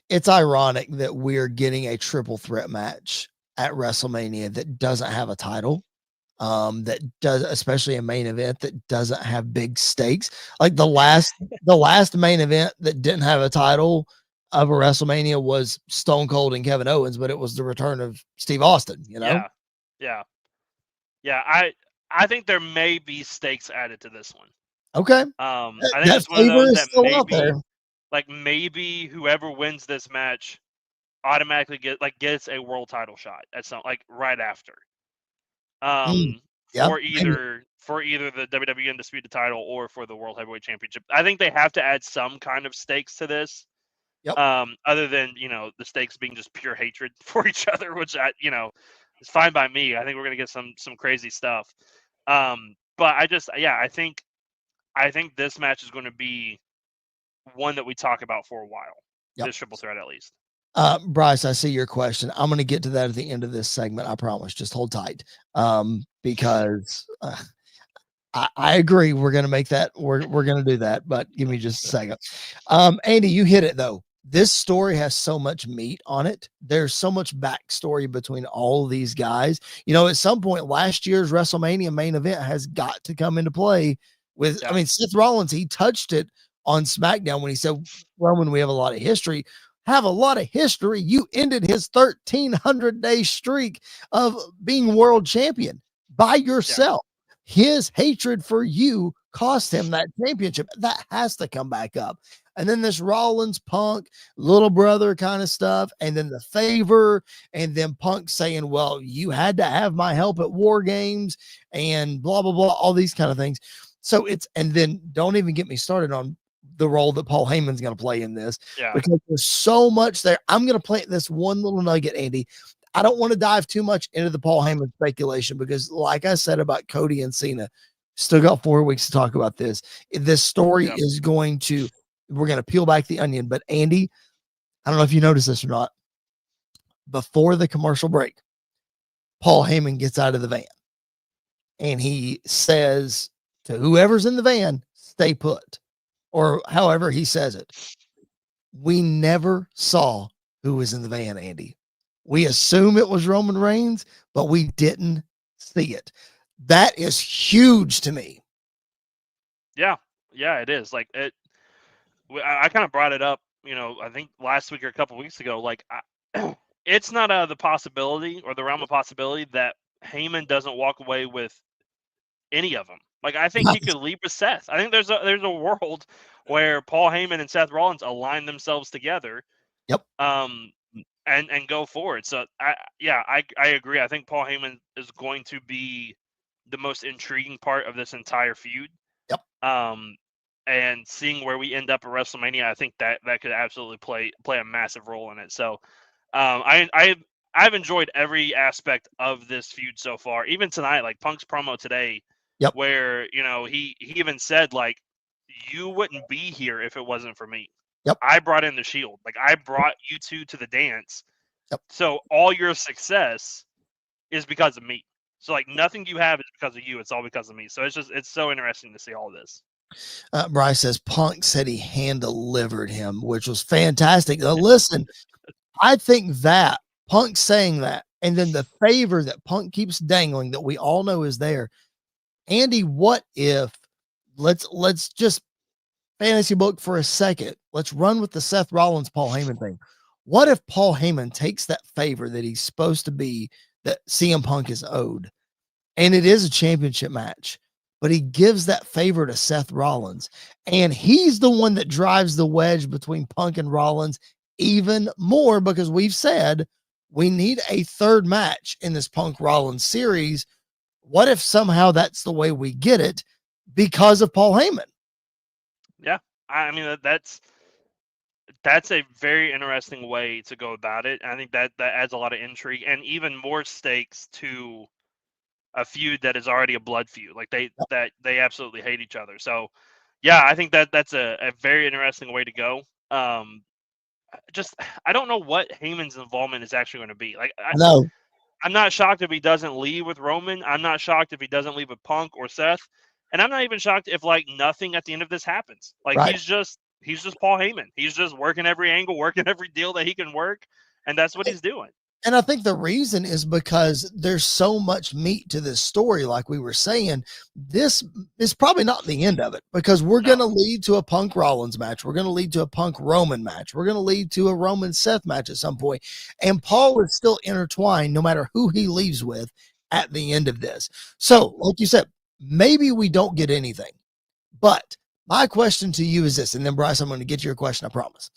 S1: It's ironic that we're getting a triple threat match at WrestleMania that doesn't have a title. That does, especially a main event that doesn't have big stakes. Like the last main event that didn't have a title of a WrestleMania was Stone Cold and Kevin Owens, but it was the return of Steve Austin,
S2: Yeah. I think there may be stakes added to this one.
S1: Okay.
S2: I think it's one of those that maybe whoever wins this match automatically gets a world title shot at some right after. For either the WWE Undisputed title or for the World Heavyweight Championship. I think they have to add some kind of stakes to this.
S1: Yep.
S2: Other than the stakes being just pure hatred for each other, which is fine by me. I think we're gonna get some crazy stuff. But I think this match is going to be one that we talk about for a while. Yep. This triple threat, at least.
S1: Bryce, I see your question. I'm going to get to that at the end of this segment. I promise. Just hold tight. Because I agree. We're going to make that. We're going to do that, but give me just a second. Andy, you hit it though. This story has so much meat on it. There's so much backstory between all of these guys. At some point last year's WrestleMania main event has got to come into play with, Seth Rollins, he touched it on SmackDown when he said, Roman, we have a lot of history. Have a lot of history. You ended his 1,300-day streak of being world champion by yourself. Yeah. His hatred for you cost him that championship. That has to come back up. And then this Rollins Punk little brother kind of stuff. And then the favor. And then Punk saying, well, you had to have my help at War Games and blah, blah, blah, all these kind of things. So and then don't even get me started on the role that Paul Heyman's going to play in this, because there's so much there. I'm going to plant this one little nugget, Andy. I don't want to dive too much into the Paul Heyman speculation because, like I said about Cody and Cena, still got 4 weeks to talk about this. This story is we're going to peel back the onion. But Andy, I don't know if you noticed this or not. Before the commercial break, Paul Heyman gets out of the van and he says to whoever's in the van, stay put. Or however he says it. We never saw who was in the van, Andy. We assume it was Roman Reigns, but we didn't see it. That is huge to me.
S2: Yeah, it is. Like I kind of brought it up, I think last week or a couple weeks ago. Like, it's not out of the possibility or the realm of possibility that Heyman doesn't walk away with any of them. Like, I think he could leave with Seth. I think there's a world where Paul Heyman and Seth Rollins align themselves together.
S1: Yep.
S2: And go forward. So I agree. I think Paul Heyman is going to be the most intriguing part of this entire feud.
S1: Yep.
S2: And seeing where we end up at WrestleMania, I think that could absolutely play a massive role in it. So, I've enjoyed every aspect of this feud so far. Even tonight, like Punk's promo today.
S1: Yep.
S2: Where, he even said, like, you wouldn't be here if it wasn't for me.
S1: Yep.
S2: I brought in the Shield. Like, I brought you two to the dance.
S1: Yep.
S2: So all your success is because of me. So, like, nothing you have is because of you. It's all because of me. So it's so interesting to see all this.
S1: Bryce says Punk said he hand-delivered him, which was fantastic. Listen, I think that Punk saying that, and then the favor that Punk keeps dangling that we all know is there. Andy, what if let's just fantasy book for a second. Let's run with the Seth Rollins Paul Heyman thing. What if Paul Heyman takes that favor that he's supposed to be, that CM Punk is owed, and it is a championship match, but he gives that favor to Seth Rollins, and he's the one that drives the wedge between Punk and Rollins even more, because we've said we need a third match in this Punk Rollins series. What if somehow that's the way we get it because of Paul Heyman?
S2: Yeah, I mean that's a very interesting way to go about it. I think that adds a lot of intrigue and even more stakes to a feud that is already a blood feud. Like they absolutely hate each other. So yeah, I think that's a very interesting way to go. Just I don't know what Heyman's involvement is actually going to be. Like
S1: No,
S2: I'm not shocked if he doesn't leave with Roman. I'm not shocked if he doesn't leave with Punk or Seth. And I'm not even shocked if like nothing at the end of this happens. Like
S1: right.
S2: he's just Paul Heyman. He's just working every angle, working every deal that he can work, and that's what he's doing.
S1: And I think the reason is because there's so much meat to this story. Like we were saying, this is probably not the end of it, because we're going to lead to a Punk Rollins match. We're going to lead to a Punk Roman match. We're going to lead to a Roman Seth match at some point. And Paul is still intertwined no matter who he leaves with at the end of this. So like you said, maybe we don't get anything, but my question to you is this, and then Bryce, I'm going to get to your question, I promise.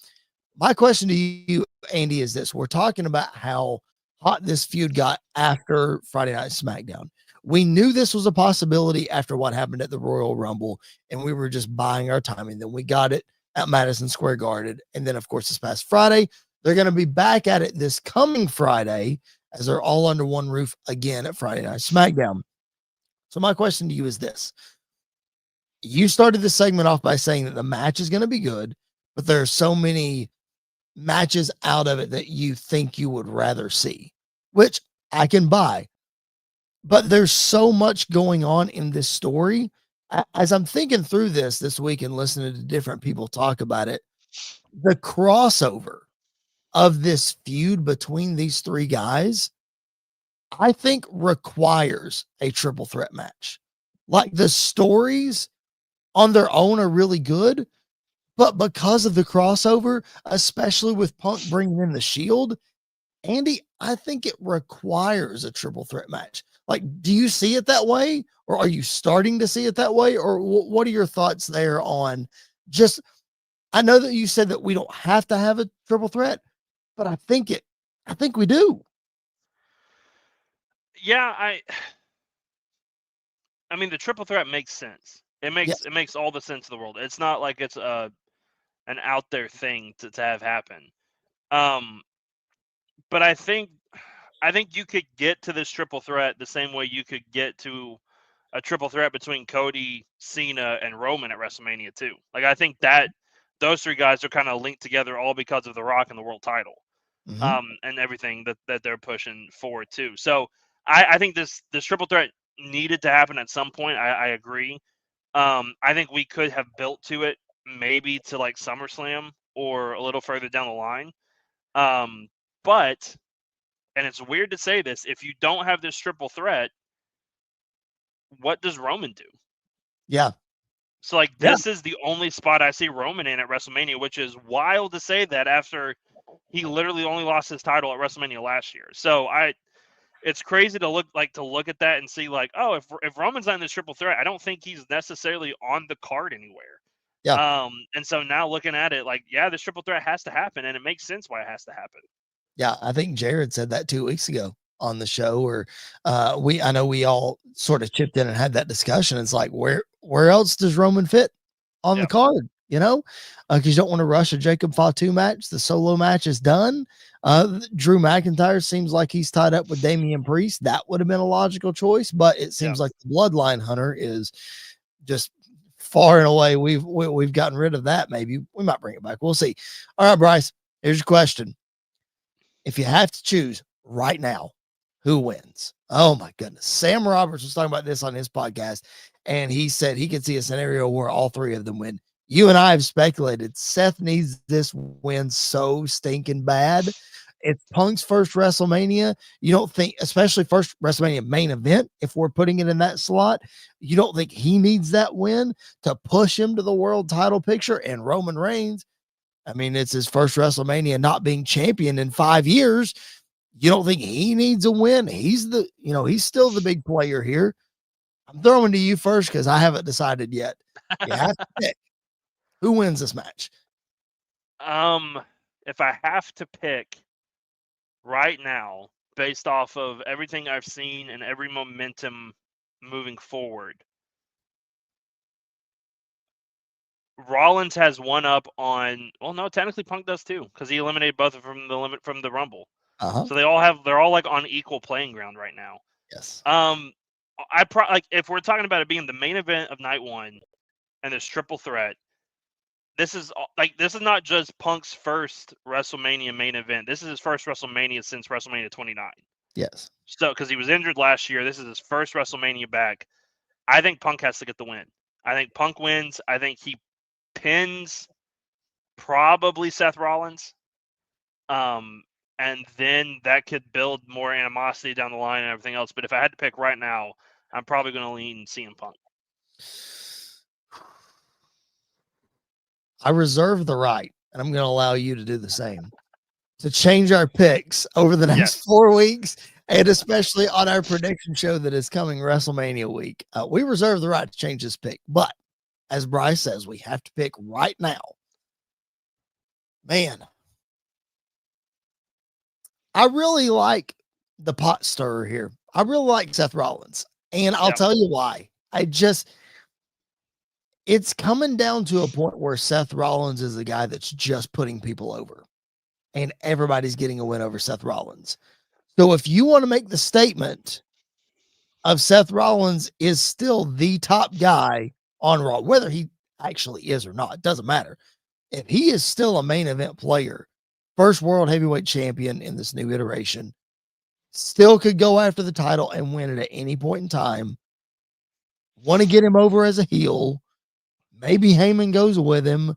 S1: My question to you, Andy, is this. We're talking about how hot this feud got after Friday Night SmackDown. We knew this was a possibility after what happened at the Royal Rumble, and we were just buying our time. And then we got it at Madison Square Garden. And then, of course, this past Friday, they're going to be back at it this coming Friday as they're all under one roof again at Friday Night SmackDown. So my question to you is this. You started this segment off by saying that the match is going to be good, but there are so many matches out of it that you think you would rather see, which I can buy. But there's so much going on in this story. As I'm thinking through this week and listening to different people talk about it, the crossover of this feud between these three guys, I think requires a triple threat match. Like the stories on their own are really good, but because of the crossover, especially with Punk bringing in the Shield, Andy, I think it requires a triple threat match. Like, do you see it that way? Or are you starting to see it that way? Or what are your thoughts there on just, I know that you said that we don't have to have a triple threat, but I think we do.
S2: Yeah, I mean the triple threat makes sense. It makes all the sense in the world. It's not like it's an out there thing to have happen. But I think you could get to this triple threat the same way you could get to a triple threat between Cody, Cena, and Roman at WrestleMania too. Like I think that those three guys are kind of linked together all because of The Rock and the world title, and everything that they're pushing forward too. So I think this triple threat needed to happen at some point. I agree. I think we could have built to it maybe to like SummerSlam or a little further down the line. But, and it's weird to say this, if you don't have this triple threat, what does Roman do?
S1: Yeah.
S2: So like this is the only spot I see Roman in at WrestleMania, which is wild to say that after he literally only lost his title at WrestleMania last year. So it's crazy to look at that and see like, oh, if Roman's not in this triple threat, I don't think he's necessarily on the card anywhere.
S1: Yeah.
S2: And so now looking at it, like, yeah, this triple threat has to happen, and it makes sense why it has to happen.
S1: Yeah, I think Jared said that 2 weeks ago on the show, or I know we all sort of chipped in and had that discussion. It's like, where else does Roman fit on the card? You know, because you don't want to rush a Jacob Fatu match. The solo match is done. Drew McIntyre seems like he's tied up with Damian Priest. That would have been a logical choice, but it seems like the Bloodline Hunter is just far and away. We've gotten rid of that. Maybe we might bring it back. We'll see. All right, Bryce, here's your question. If you have to choose right now, who wins? Oh my goodness. Sam Roberts was talking about this on his podcast, and he said he could see a scenario where all three of them win. You and I have speculated Seth needs this win so stinking bad. it's Punk's first WrestleMania. You don't think, especially first WrestleMania main event, if we're putting it in that slot, you don't think he needs that win to push him to the world title picture? And Roman Reigns, I mean, it's his first WrestleMania not being champion in 5 years. You don't think he needs a win? He's still the big player here. I'm throwing to you first because I haven't decided yet. You have to pick who wins this match.
S2: If I have to pick right now, based off of everything I've seen and every momentum moving forward, Rollins has one up on. Well, no, technically Punk does too, because he eliminated both of them from the Rumble. So they're all like on equal playing ground right now.
S1: Yes.
S2: If we're talking about it being the main event of night one and this triple threat, this is not just Punk's first WrestleMania main event. This is his first WrestleMania since WrestleMania 29.
S1: Yes.
S2: So, because he was injured last year, this is his first WrestleMania back. I think Punk has to get the win. I think Punk wins. I think he pins probably Seth Rollins. And then that could build more animosity down the line and everything else. But if I had to pick right now, I'm probably going to lean CM Punk.
S1: I reserve the right, and I'm going to allow you to do the same, to change our picks over the next 4 weeks, and especially on our prediction show that is coming WrestleMania week. We reserve the right to change this pick, but as Bryce says, we have to pick right now. Man, I really like the pot stirrer here. I really like Seth Rollins, and I'll tell you why. It's coming down to a point where Seth Rollins is the guy that's just putting people over, and everybody's getting a win over Seth Rollins. So if you want to make the statement of Seth Rollins is still the top guy on Raw, whether he actually is or not, it doesn't matter. If he is still a main event player, first world heavyweight champion in this new iteration, still could go after the title and win it at any point in time. Want to get him over as a heel. Maybe Heyman goes with him.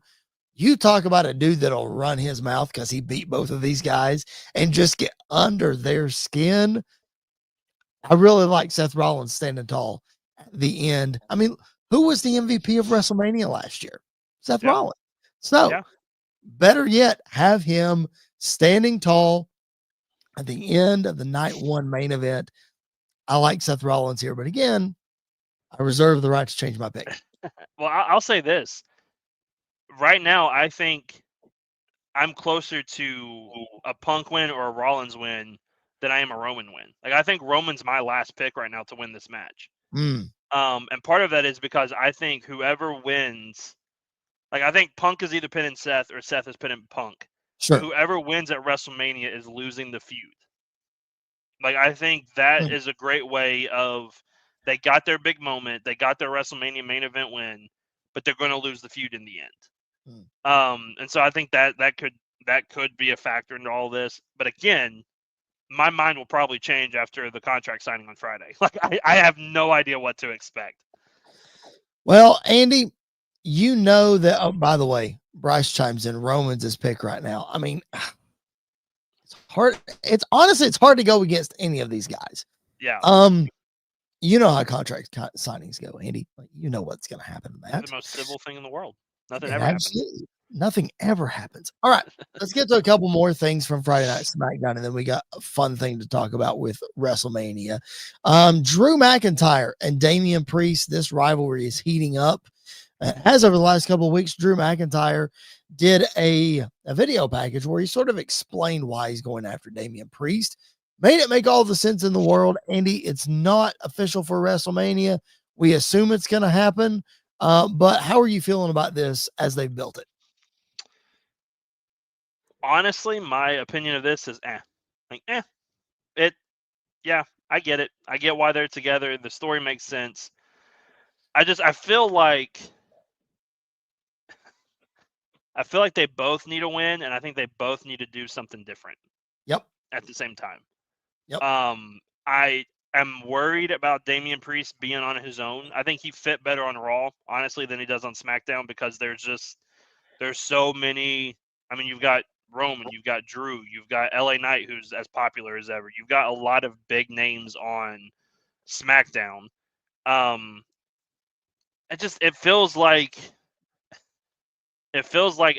S1: You talk about a dude that'll run his mouth because he beat both of these guys and just get under their skin. I really like Seth Rollins standing tall at the end. I mean, who was the MVP of WrestleMania last year? Seth Rollins. So better yet, have him standing tall at the end of the night one main event. I like Seth Rollins here, but again, I reserve the right to change my pick.
S2: Well, I'll say this. Right now, I think I'm closer to a Punk win or a Rollins win than I am a Roman win. Like, I think Roman's my last pick right now to win this match. And part of that is because I think whoever wins, like, I think Punk is either pinning Seth or Seth is pinning Punk.
S1: Sure.
S2: Whoever wins at WrestleMania is losing the feud. Like, I think that is a great way of, they got their big moment, they got their WrestleMania main event win, but they're going to lose the feud in the end. And so I think that could be a factor into all this. But again, my mind will probably change after the contract signing on Friday. Like, I have no idea what to expect.
S1: Well, Andy, you know that. Oh, by the way, Bryce chimes in. Roman's his pick right now. I mean, it's hard. It's honestly, it's hard to go against any of these guys.
S2: Yeah.
S1: You know how contract signings go, Andy. Like, you know what's going to happen to that.
S2: It's the most civil thing in the world. Nothing ever happens.
S1: Nothing ever happens. All right, let's get to a couple more things from Friday Night SmackDown, and then we got a fun thing to talk about with WrestleMania. Drew McIntyre and Damian Priest. This rivalry is heating up. As over the last couple of weeks, Drew McIntyre did a video package where he sort of explained why he's going after Damian Priest. Made it make all the sense in the world. Andy, it's not official for WrestleMania. We assume it's going to happen. But how are you feeling about this as they've built it?
S2: Honestly, my opinion of this is I get it. I get why they're together. The story makes sense. I feel like they both need a win, and I think they both need to do something different.
S1: Yep.
S2: At the same time.
S1: Yep.
S2: I am worried about Damian Priest being on his own. I think he fit better on Raw, honestly, than he does on SmackDown, because there's so many. I mean, you've got Roman, you've got Drew, you've got LA Knight, who's as popular as ever. You've got a lot of big names on SmackDown. It feels like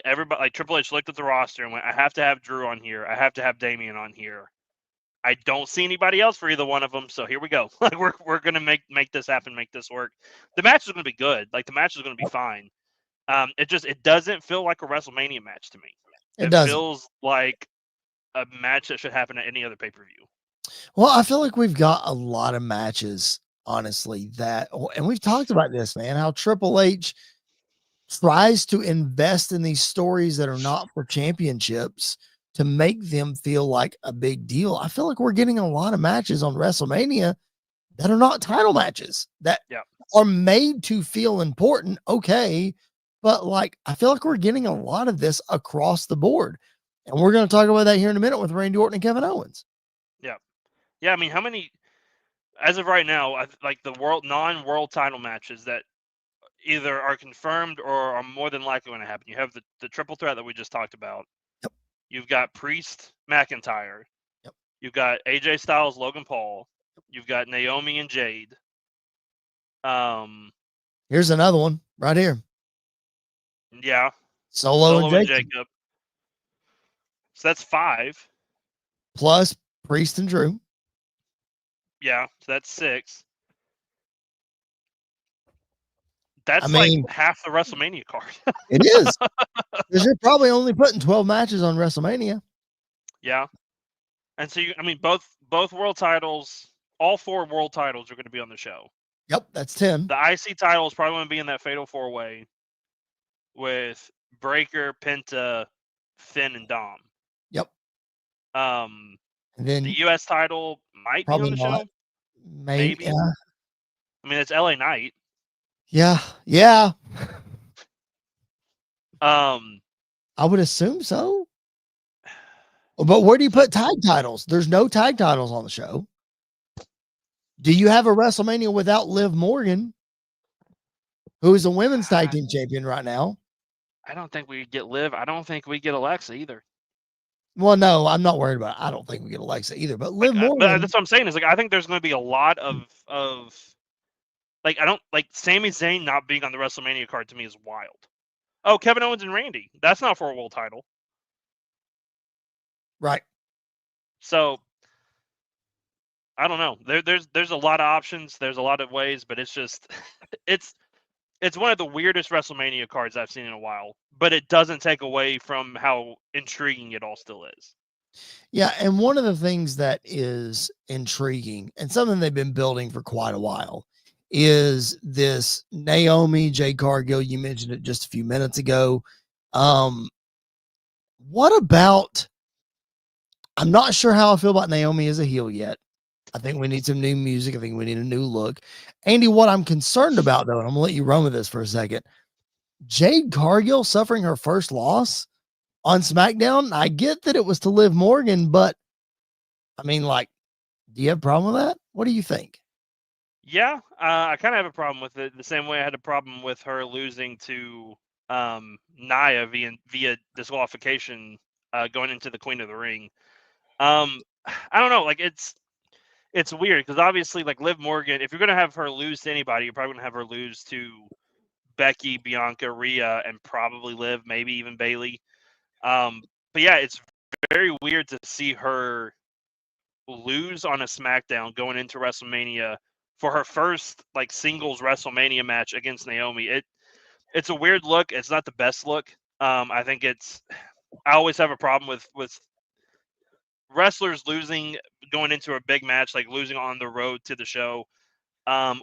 S2: everybody, like Triple H looked at the roster and went, I have to have Drew on here. I have to have Damian on here. I don't see anybody else for either one of them, so here we go. Like we're gonna make this happen, make this work. The match is gonna be good. Like the match is gonna be fine. It doesn't feel like a WrestleMania match to me.
S1: It doesn't.
S2: Feels like a match that should happen at any other pay-per-view.
S1: Well, I feel like we've got a lot of matches, honestly, and we've talked about this, man, how Triple H tries to invest in these stories that are not for championships to make them feel like a big deal. I feel like we're getting a lot of matches on WrestleMania that are not title matches that are made to feel important. Okay. But like, I feel like we're getting a lot of this across the board. And we're going to talk about that here in a minute with Randy Orton and Kevin Owens.
S2: Yeah. Yeah. I mean, how many, as of right now, like the non-world title matches that either are confirmed or are more than likely going to happen. You have the triple threat that we just talked about.
S1: Yep.
S2: You've got Priest, McIntyre.
S1: Yep.
S2: You've got AJ Styles, Logan Paul. You've got Naomi and Jade.
S1: Here's another one right here.
S2: Yeah.
S1: Solo and Jacob.
S2: So that's 5.
S1: Plus Priest and Drew.
S2: Yeah, so that's 6. That's like half the WrestleMania card.
S1: It is. Because you're probably only putting 12 matches on WrestleMania.
S2: Yeah. And so, both world titles, all 4 world titles are going to be on the show.
S1: Yep, that's 10.
S2: The IC title is probably going to be in that Fatal 4-Way with Breaker, Penta, Finn, and Dom.
S1: Yep.
S2: And
S1: then
S2: the US title might be on the show.
S1: Maybe. Yeah.
S2: I mean, it's LA Knight.
S1: Yeah. Yeah.
S2: I
S1: would assume so. But where do you put tag titles? There's no tag titles on the show. Do you have a WrestleMania without Liv Morgan, who is a women's tag team champion right now?
S2: I don't think we get Liv. I don't think we get Alexa either.
S1: Well, no, I'm not worried about it. I don't think we get Alexa either. But Liv Morgan.
S2: But that's what I'm saying is I think there's going to be a lot of Sami Zayn not being on the WrestleMania card to me is wild. Oh, Kevin Owens and Randy. That's not for a world title.
S1: Right.
S2: So I don't know. There's a lot of options. There's a lot of ways, but it's just it's one of the weirdest WrestleMania cards I've seen in a while. But it doesn't take away from how intriguing it all still is.
S1: Yeah, and one of the things that is intriguing and something they've been building for quite a while is this Naomi, Jade Cargill. You mentioned it just a few minutes ago. What about? I'm not sure how I feel about Naomi as a heel yet. I think we need some new music. I think we need a new look. Andy, what I'm concerned about, though, and I'm going to let you run with this for a second. Jade Cargill suffering her first loss on SmackDown. I get that it was to Liv Morgan, but I mean, like, do you have a problem with that? What do you think?
S2: Yeah, I kind of have a problem with it the same way I had a problem with her losing to Nia via disqualification going into the Queen of the Ring. I don't know. Like, it's weird because obviously, like, Liv Morgan, if you're going to have her lose to anybody, you're probably going to have her lose to Becky, Bianca, Rhea, and probably Liv, maybe even Bayley. But yeah, it's very weird to see her lose on a SmackDown going into WrestleMania for her first like singles WrestleMania match against Naomi. It's a weird look. It's not the best look. I think I always have a problem with wrestlers losing going into a big match, like losing on the road to the show,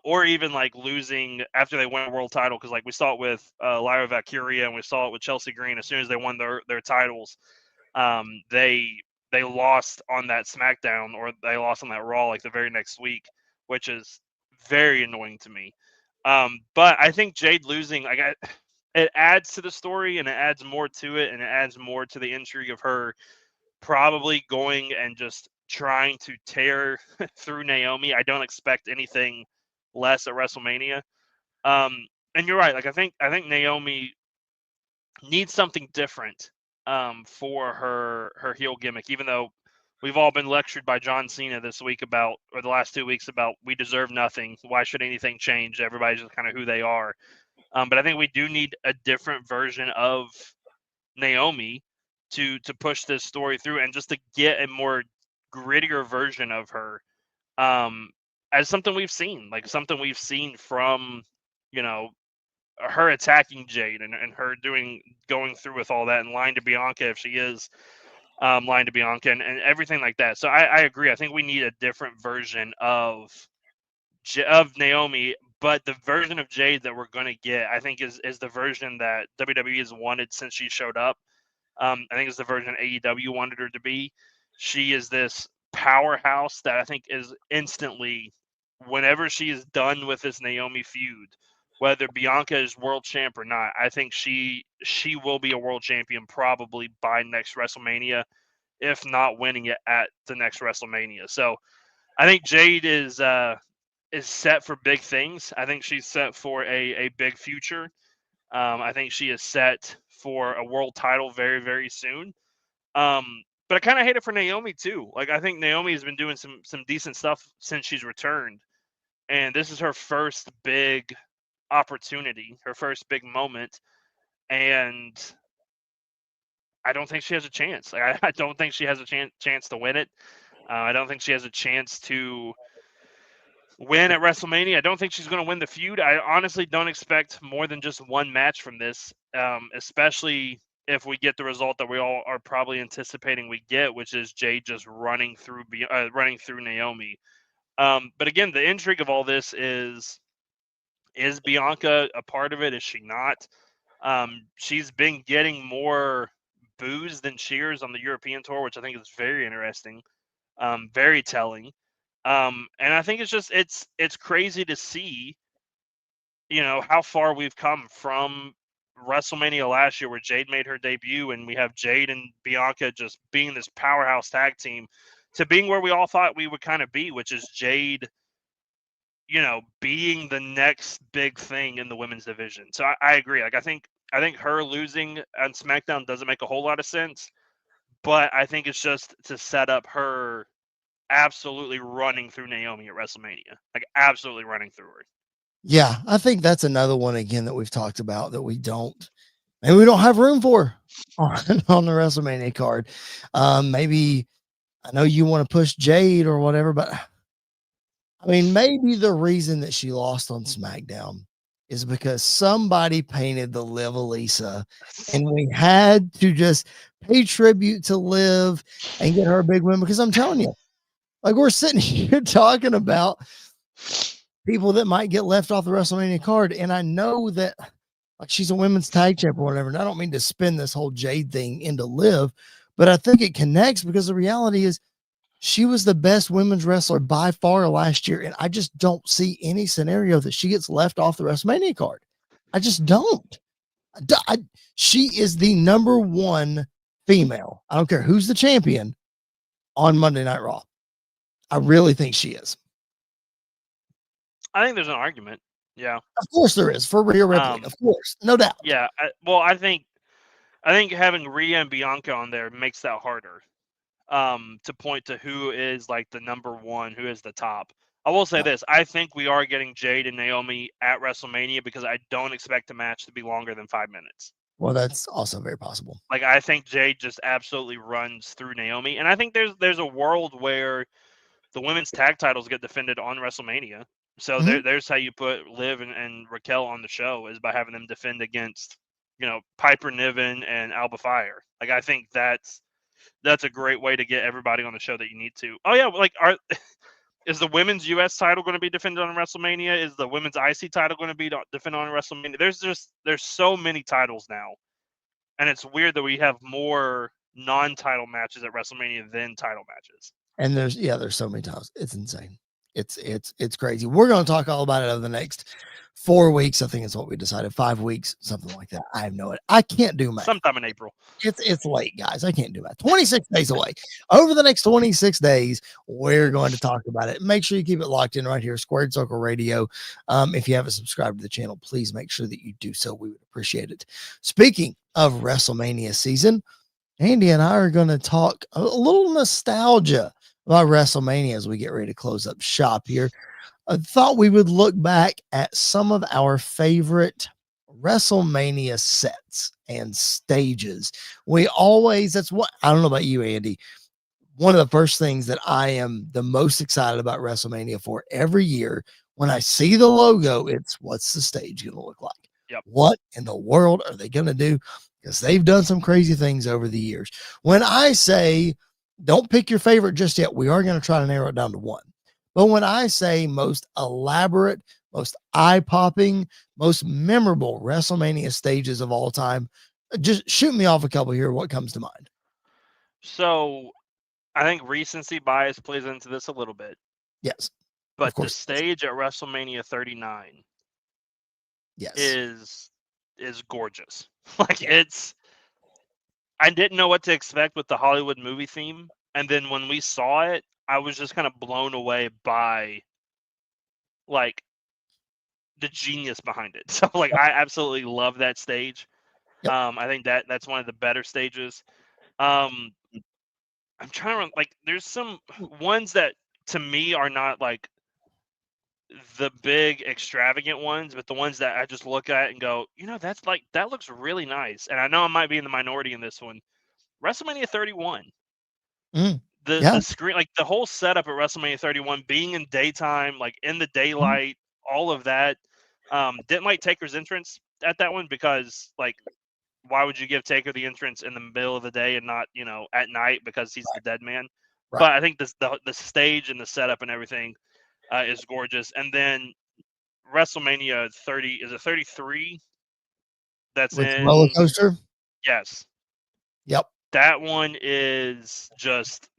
S2: or even like losing after they win a world title. Because like we saw it with Lyra Valkyria and we saw it with Chelsea Green. As soon as they won their titles, they lost on that SmackDown or they lost on that Raw like the very next week, which is very annoying to me. But I think Jade losing, it adds to the story and it adds more to it and it adds more to the intrigue of her probably going and just trying to tear through Naomi. I don't expect anything less at WrestleMania. And you're right. Like I think Naomi needs something different for her heel gimmick, even though we've all been lectured by John Cena this week about, or the last 2 weeks about, we deserve nothing. Why should anything change? Everybody's just kind of who they are. But I think we do need a different version of Naomi to push this story through, and just to get a more grittier version of her, as something we've seen, like something we've seen from, you know, her attacking Jade, and her going through with all that, and lying to Bianca if she is lying to Bianca, and everything like that. So I agree. I think we need a different version of Naomi, but the version of Jade that we're going to get, I think, is the version that WWE has wanted since she showed up. I think it's the version AEW wanted her to be. She is this powerhouse that I think is instantly, whenever she is done with this Naomi feud, whether Bianca is world champ or not, I think she will be a world champion probably by next WrestleMania, if not winning it at the next WrestleMania. So I think Jade is set for big things. I think she's set for a big future. I think she is set for a world title very, very soon. But I kind of hate it for Naomi too. Like, I think Naomi has been doing some decent stuff since she's returned, and this is her first big opportunity, her first big moment, and I don't think she has a chance. Like, I don't think she has a chance to win it. I don't think she has a chance to win at WrestleMania. I don't think she's going to win the feud. I honestly don't expect more than just one match from this, especially if we get the result that we all are probably anticipating we get, which is Jade just running through Naomi. But again, the intrigue of all this is Bianca a part of it? Is she not? She's been getting more boos than cheers on the European tour, which I think is very interesting, very telling. And I think it's crazy to see, how far we've come from WrestleMania last year, where Jade made her debut, and we have Jade and Bianca just being this powerhouse tag team, to being where we all thought we would kind of be, which is Jade, being the next big thing in the women's division. So I agree. Like, I think her losing on SmackDown doesn't make a whole lot of sense, but I think it's just to set up her absolutely running through Naomi at WrestleMania, like absolutely running through her.
S1: Yeah, I think that's another one again that we've talked about that we don't have room for on the WrestleMania card. Maybe, I know you want to push Jade or whatever, but I mean, maybe the reason that she lost on SmackDown is because somebody painted the Liv Elisa, and we had to just pay tribute to Liv and get her a big win. Because I'm telling you, like, we're sitting here talking about people that might get left off the WrestleMania card, and I know that, like, she's a women's tag champ or whatever, and I don't mean to spin this whole Jade thing into Liv, but I think it connects, because the reality is she was the best women's wrestler by far last year, and I just don't see any scenario that she gets left off the WrestleMania card. I just don't. She is the number one female, I don't care who's the champion, on Monday Night Raw. I really think she is.
S2: I think there's an argument. Yeah.
S1: Of course there is, for Rhea Ripley. Of course. No doubt.
S2: Yeah. I think having Rhea and Bianca on there makes that harder, to point to who is like the number one, who is the top. I will say this. I think we are getting Jade and Naomi at WrestleMania, because I don't expect the match to be longer than 5 minutes.
S1: Well, that's also very possible.
S2: Like, I think Jade just absolutely runs through Naomi. And I think there's a world where the women's tag titles get defended on WrestleMania. So there's how you put Liv and Raquel on the show, is by having them defend against, Piper Niven and Alba Fire. Like, I think that's a great way to get everybody on the show that you need to. Oh yeah, like, is the women's U.S. title going to be defended on WrestleMania? Is the women's IC title going to be defended on WrestleMania? There's so many titles now, and it's weird that we have more non-title matches at WrestleMania than title matches.
S1: And there's so many times. It's insane. It's crazy. We're going to talk all about it over the next 4 weeks. I think it's what we decided. 5 weeks, something like that. I have no idea. I can't do math.
S2: Sometime in April.
S1: It's late, guys. I can't do math. 26 days away. Over the next 26 days, we're going to talk about it. Make sure you keep it locked in right here, Squared Circle Radio. If you haven't subscribed to the channel, please make sure that you do so. We would appreciate it. Speaking of WrestleMania season, Andy and I are going to talk a little nostalgia about WrestleMania as we get ready to close up shop here. I thought we would look back at some of our favorite WrestleMania sets and stages. That's what, I don't know about you, Andy. One of the first things that I am the most excited about WrestleMania for every year when I see the logo, it's what's the stage going to look like?
S2: Yep.
S1: What in the world are they going to do? Because they've done some crazy things over the years. When I say don't pick your favorite just yet, we are going to try to narrow it down to one. But when I say most elaborate, most eye-popping, most memorable WrestleMania stages of all time, just shoot me off a couple here. What comes to mind?
S2: So I think recency bias plays into this a little bit.
S1: Yes.
S2: But the stage at WrestleMania 39 is gorgeous. Like I didn't know what to expect with the Hollywood movie theme. And then when we saw it, I was just kind of blown away by like the genius behind it. So like I absolutely love that stage.
S1: Yep.
S2: I think that's one of the better stages. I'm trying to remember, like there's some ones that to me are not like the big extravagant ones, but the ones that I just look at and go, that's like that looks really nice. And I know I might be in the minority in this one. WrestleMania 31. The screen, like the whole setup at WrestleMania 31 being in daytime, like in the daylight, all of that. Didn't like Taker's entrance at that one because like why would you give Taker the entrance in the middle of the day and not, at night because he's the dead man? Right. But I think the stage and the setup and everything is gorgeous. And then WrestleMania 30, is it 33? That's
S1: with
S2: in
S1: roller coaster.
S2: Yes.
S1: Yep.
S2: That one is just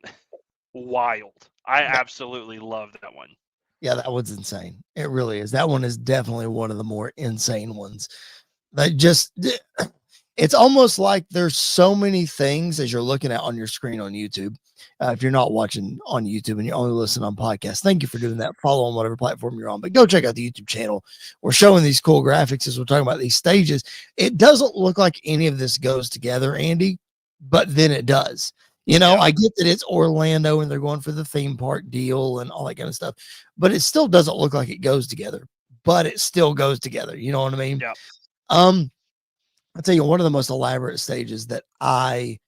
S2: wild. I absolutely love that one.
S1: Yeah, that one's insane. It really is. That one is definitely one of the more insane ones. It's almost like there's so many things as you're looking at on your screen on YouTube. If you're not watching on YouTube and you're only listening on podcasts, thank you for doing that. Follow on whatever platform you're on, but go check out the YouTube channel. We're showing these cool graphics as we're talking about these stages. It doesn't look like any of this goes together, Andy, but then it does. I get that it's Orlando and they're going for the theme park deal and all that kind of stuff, but it still doesn't look like it goes together, but it still goes together. You know what I mean?
S2: Yeah.
S1: I'll tell you, one of the most elaborate stages that I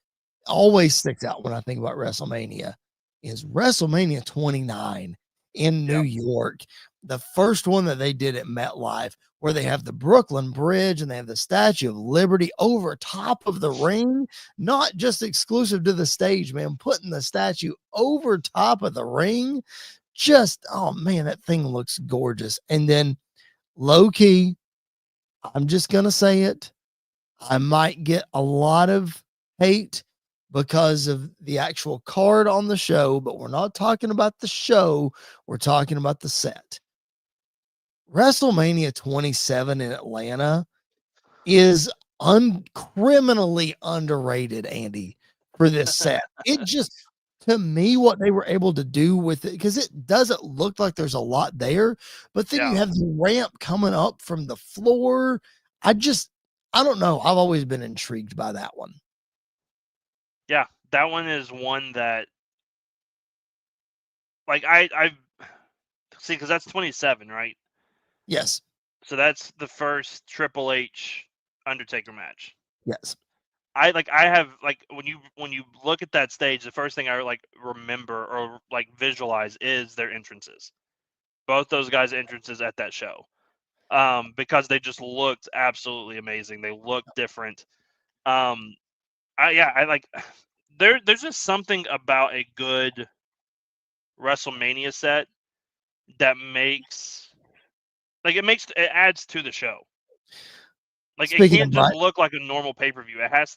S1: always sticks out when I think about WrestleMania is WrestleMania 29 in New York. The first one that they did at MetLife, where they have the Brooklyn Bridge and they have the Statue of Liberty over top of the ring, not just exclusive to the stage, man, putting the statue over top of the ring. Just, oh man, that thing looks gorgeous. And then low key, I'm just going to say it. I might get a lot of hate because of the actual card on the show, but we're not talking about the show. We're talking about the set. WrestleMania 27 in Atlanta is criminally underrated, Andy, for this set. It just, to me, what they were able to do with it, because it doesn't look like there's a lot there, but then you have the ramp coming up from the floor. I don't know. I've always been intrigued by that one.
S2: Yeah, that one is one that, like, I see, because that's 27, right?
S1: Yes.
S2: So that's the first Triple H Undertaker match.
S1: Yes.
S2: I have when you look at that stage, the first thing I remember or visualize is their entrances. Both those guys' entrances at that show. Because they just looked absolutely amazing. They looked different. There's just something about a good WrestleMania set that it adds to the show. Like, it can't just look like a normal pay-per-view. It has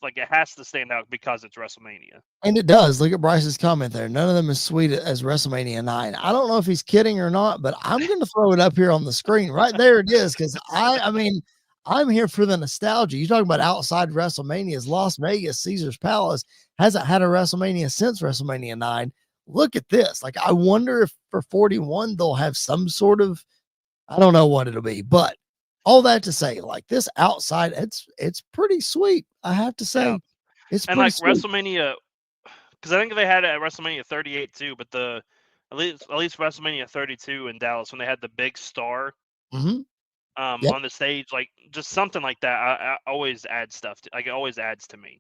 S2: to stand out because it's WrestleMania.
S1: And it does. Look at Bryce's comment there. None of them as sweet as WrestleMania 9. I don't know if he's kidding or not, but I'm going to throw it up here on the screen. Right there it is, because I'm here for the nostalgia. You talk about outside WrestleManias. Las Vegas, Caesar's Palace hasn't had a WrestleMania since WrestleMania 9. Look at this. Like, I wonder if for 41 they'll have some sort of, I don't know what it'll be, but all that to say, like, this outside, it's pretty sweet, I have to say. It's
S2: And
S1: pretty
S2: like
S1: sweet.
S2: WrestleMania, because I think they had it at WrestleMania 38 too, but at least WrestleMania 32 in Dallas when they had the big star
S1: Mm-hmm. Yep.
S2: on the stage, like just something like that. I always add stuff. Like it always adds to me.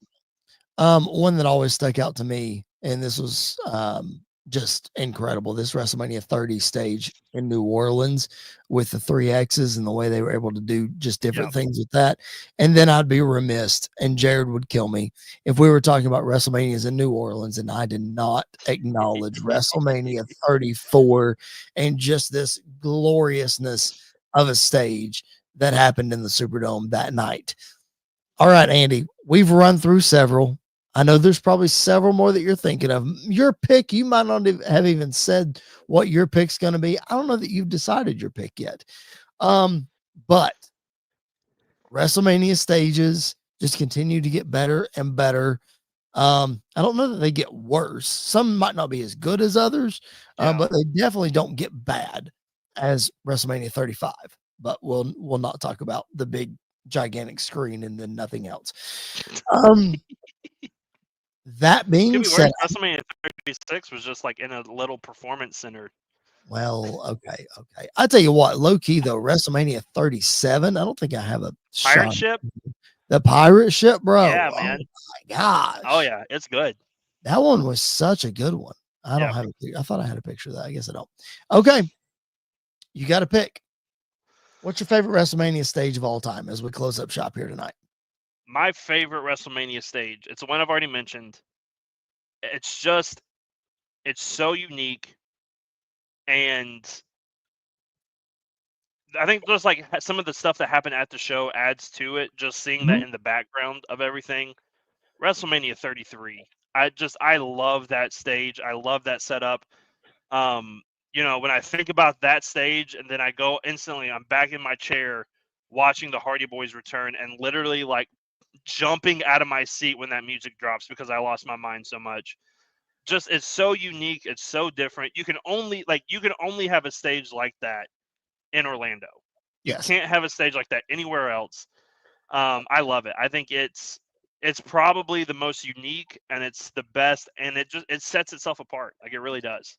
S1: One that always stuck out to me, and this was just incredible. This WrestleMania 30 stage in New Orleans with the 3X's and the way they were able to do just different things with that. And then I'd be remiss, and Jared would kill me if we were talking about WrestleManias in New Orleans and I did not acknowledge WrestleMania 34 and just this gloriousness of a stage that happened in the Superdome that night. All right, Andy, we've run through several. I know there's probably several more that you're thinking of. Your pick, you might not have even said what your pick's going to be. I don't know that you've decided your pick yet. But WrestleMania stages just continue to get better and better. I don't know that they get worse. Some might not be as good as others, but they definitely don't get bad as WrestleMania 35. But we'll not talk about the big gigantic screen and then nothing else. That being said,
S2: WrestleMania 36 was just like in a little performance center.
S1: Well, okay. I tell you what, low key though, WrestleMania 37. I don't think I have a
S2: pirate ship.
S1: The pirate ship, bro.
S2: Yeah, man.
S1: Oh my gosh.
S2: Oh yeah, it's good.
S1: That one was such a good one. I don't have I thought I had a picture of that. I guess I don't. Okay. You got to pick. What's your favorite WrestleMania stage of all time as we close up shop here tonight?
S2: My favorite WrestleMania stage. It's the one I've already mentioned. It's so unique. And I think just like some of the stuff that happened at the show adds to it. Just seeing that in the background of everything. WrestleMania 33. I love that stage. I love that setup. When I think about that stage and then I go instantly, I'm back in my chair watching the Hardy Boys return and literally like jumping out of my seat when that music drops because I lost my mind so much. Just it's so unique, it's so different. You can only have a stage like that in Orlando.
S1: Yes.
S2: You can't have a stage like that anywhere else. I love it. I think it's probably the most unique and it's the best, and it sets itself apart. Like it really does.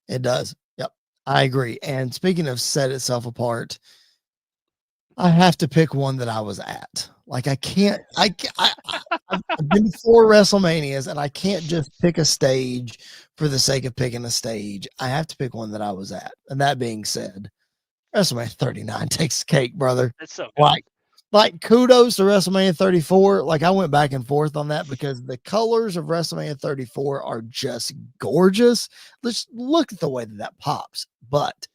S1: It does. Yep. I agree. And speaking of set itself apart, I have to pick one that I was at. Like I've been to 4 WrestleManias and I can't just pick a stage for the sake of picking a stage. I have to pick one that I was at. And that being said, WrestleMania 39 takes the cake, brother.
S2: It's so good.
S1: Like kudos to WrestleMania 34. Like I went back and forth on that because the colors of WrestleMania 34 are just gorgeous. Let's look at the way that pops. But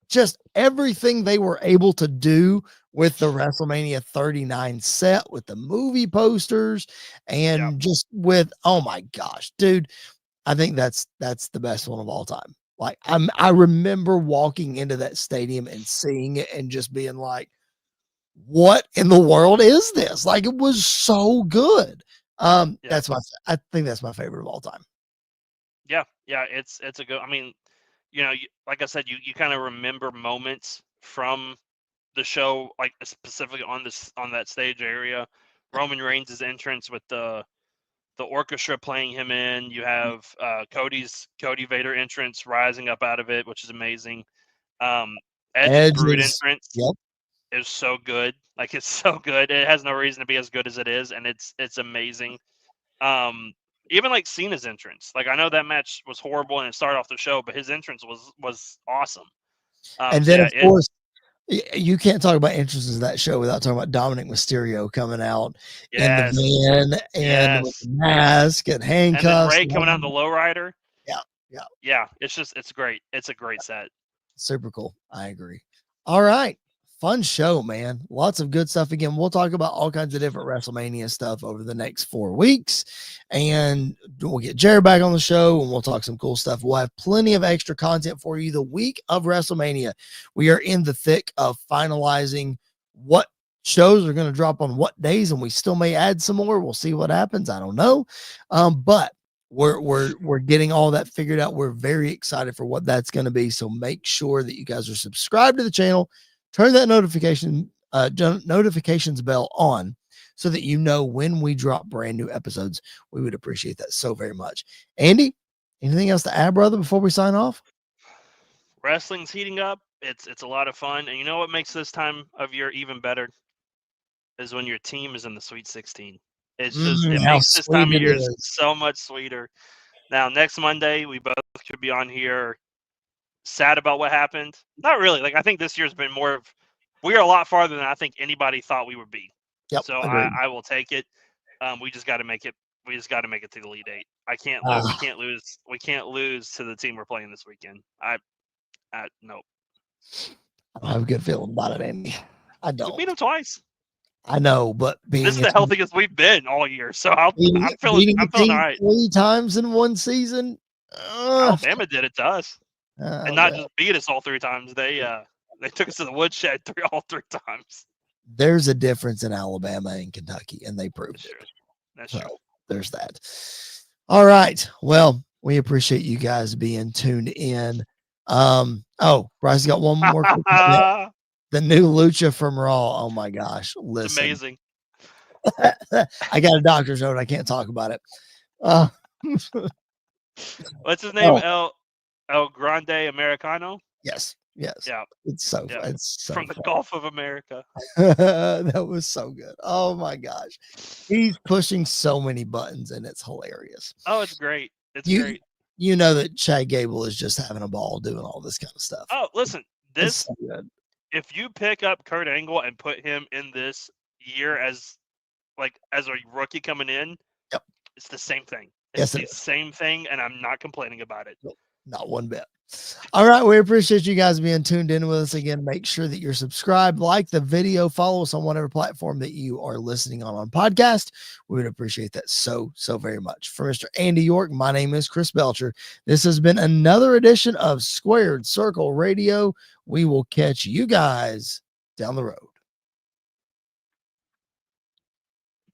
S1: just everything they were able to do with the WrestleMania 39 set with the movie posters and just with, oh my gosh, dude, I think that's the best one of all time. Like I remember walking into that stadium and seeing it and just being like, what in the world is this? Like it was so good. I think that's my favorite of all time.
S2: Yeah. It's a good, I mean, like I said, you kind of remember moments from the show, like specifically on that stage area. Roman Reigns' entrance with the orchestra playing him in. You have Cody Vader entrance rising up out of it, which is amazing. Edge's Brood entrance is so good. Like it's so good. It has no reason to be as good as it is, and it's amazing. Even like Cena's entrance. Like I know that match was horrible and it started off the show, but his entrance was awesome.
S1: And then of course, you can't talk about entrances of that show without talking about Dominic Mysterio coming out in the van and with the mask and handcuffs.
S2: And then Ray coming out in the lowrider.
S1: Yeah.
S2: It's great. It's a great set.
S1: Super cool. I agree. All right. Fun show, man. Lots of good stuff. Again, we'll talk about all kinds of different WrestleMania stuff over the next 4 weeks. And we'll get Jared back on the show and we'll talk some cool stuff. We'll have plenty of extra content for you the week of WrestleMania. We are in the thick of finalizing what shows are going to drop on what days, and we still may add some more. We'll see what happens. I don't know. But we're getting all that figured out. We're very excited for what that's going to be. So make sure that you guys are subscribed to the channel. Turn that notifications bell on so that you know when we drop brand new episodes. We would appreciate that so very much. Andy, anything else to add, brother, before we sign off?
S2: Wrestling's heating up. It's a lot of fun. And you know what makes this time of year even better? Is when your team is in the Sweet 16. It
S1: How
S2: makes this
S1: sweet
S2: time of
S1: it
S2: year
S1: is.
S2: so much sweeter. Now, next Monday, we both could be on here sad about what happened. Not really. Like, I think this year's been more of, we're a lot farther than I think anybody thought we would be.
S1: Yep,
S2: So
S1: agreed.
S2: I will take it. We just got to make it. We just got to make it to the Elite Eight. We can't lose. We can't lose to the team we're playing this weekend. Nope.
S1: I have a good feeling about it, Andy. I
S2: We
S1: don't.
S2: beat them twice.
S1: I know, but
S2: This is the healthiest we've been all year. So I'm feeling all right.
S1: 3 times in one season.
S2: Alabama did it to us, and not
S1: well,
S2: just beat us all 3 times. They took us to the woodshed all 3 times.
S1: there's a difference in Alabama and Kentucky, and they proved it.
S2: That's true.
S1: There's that. All right. Well, we appreciate you guys being tuned in. Bryce got one more. The new Lucha from Raw. Oh my gosh. Listen.
S2: It's amazing.
S1: I got a doctor's note. I can't talk about it.
S2: What's his name? El Grande Americano?
S1: Yes.
S2: Yeah.
S1: It's so
S2: from the Gulf of America.
S1: That was so good. Oh my gosh. He's pushing so many buttons and it's hilarious.
S2: Oh, it's great. It's great.
S1: You know that Chad Gable is just having a ball doing all this kind of stuff.
S2: Oh, listen, this
S1: so good.
S2: If you pick up Kurt Angle and put him in this year as a rookie coming in,
S1: yep,
S2: it's the same thing.
S1: It's
S2: the same thing, and I'm not complaining about it.
S1: Nope, not one bit. All right, we appreciate you guys being tuned in with us again. Make sure that you're subscribed, like the video, follow us on whatever platform that you are listening on podcast. We would appreciate that so very much. For Mr. Andy York, my name is Chris Belcher. This has been another edition of Squared Circle Radio. We will catch you guys down the road.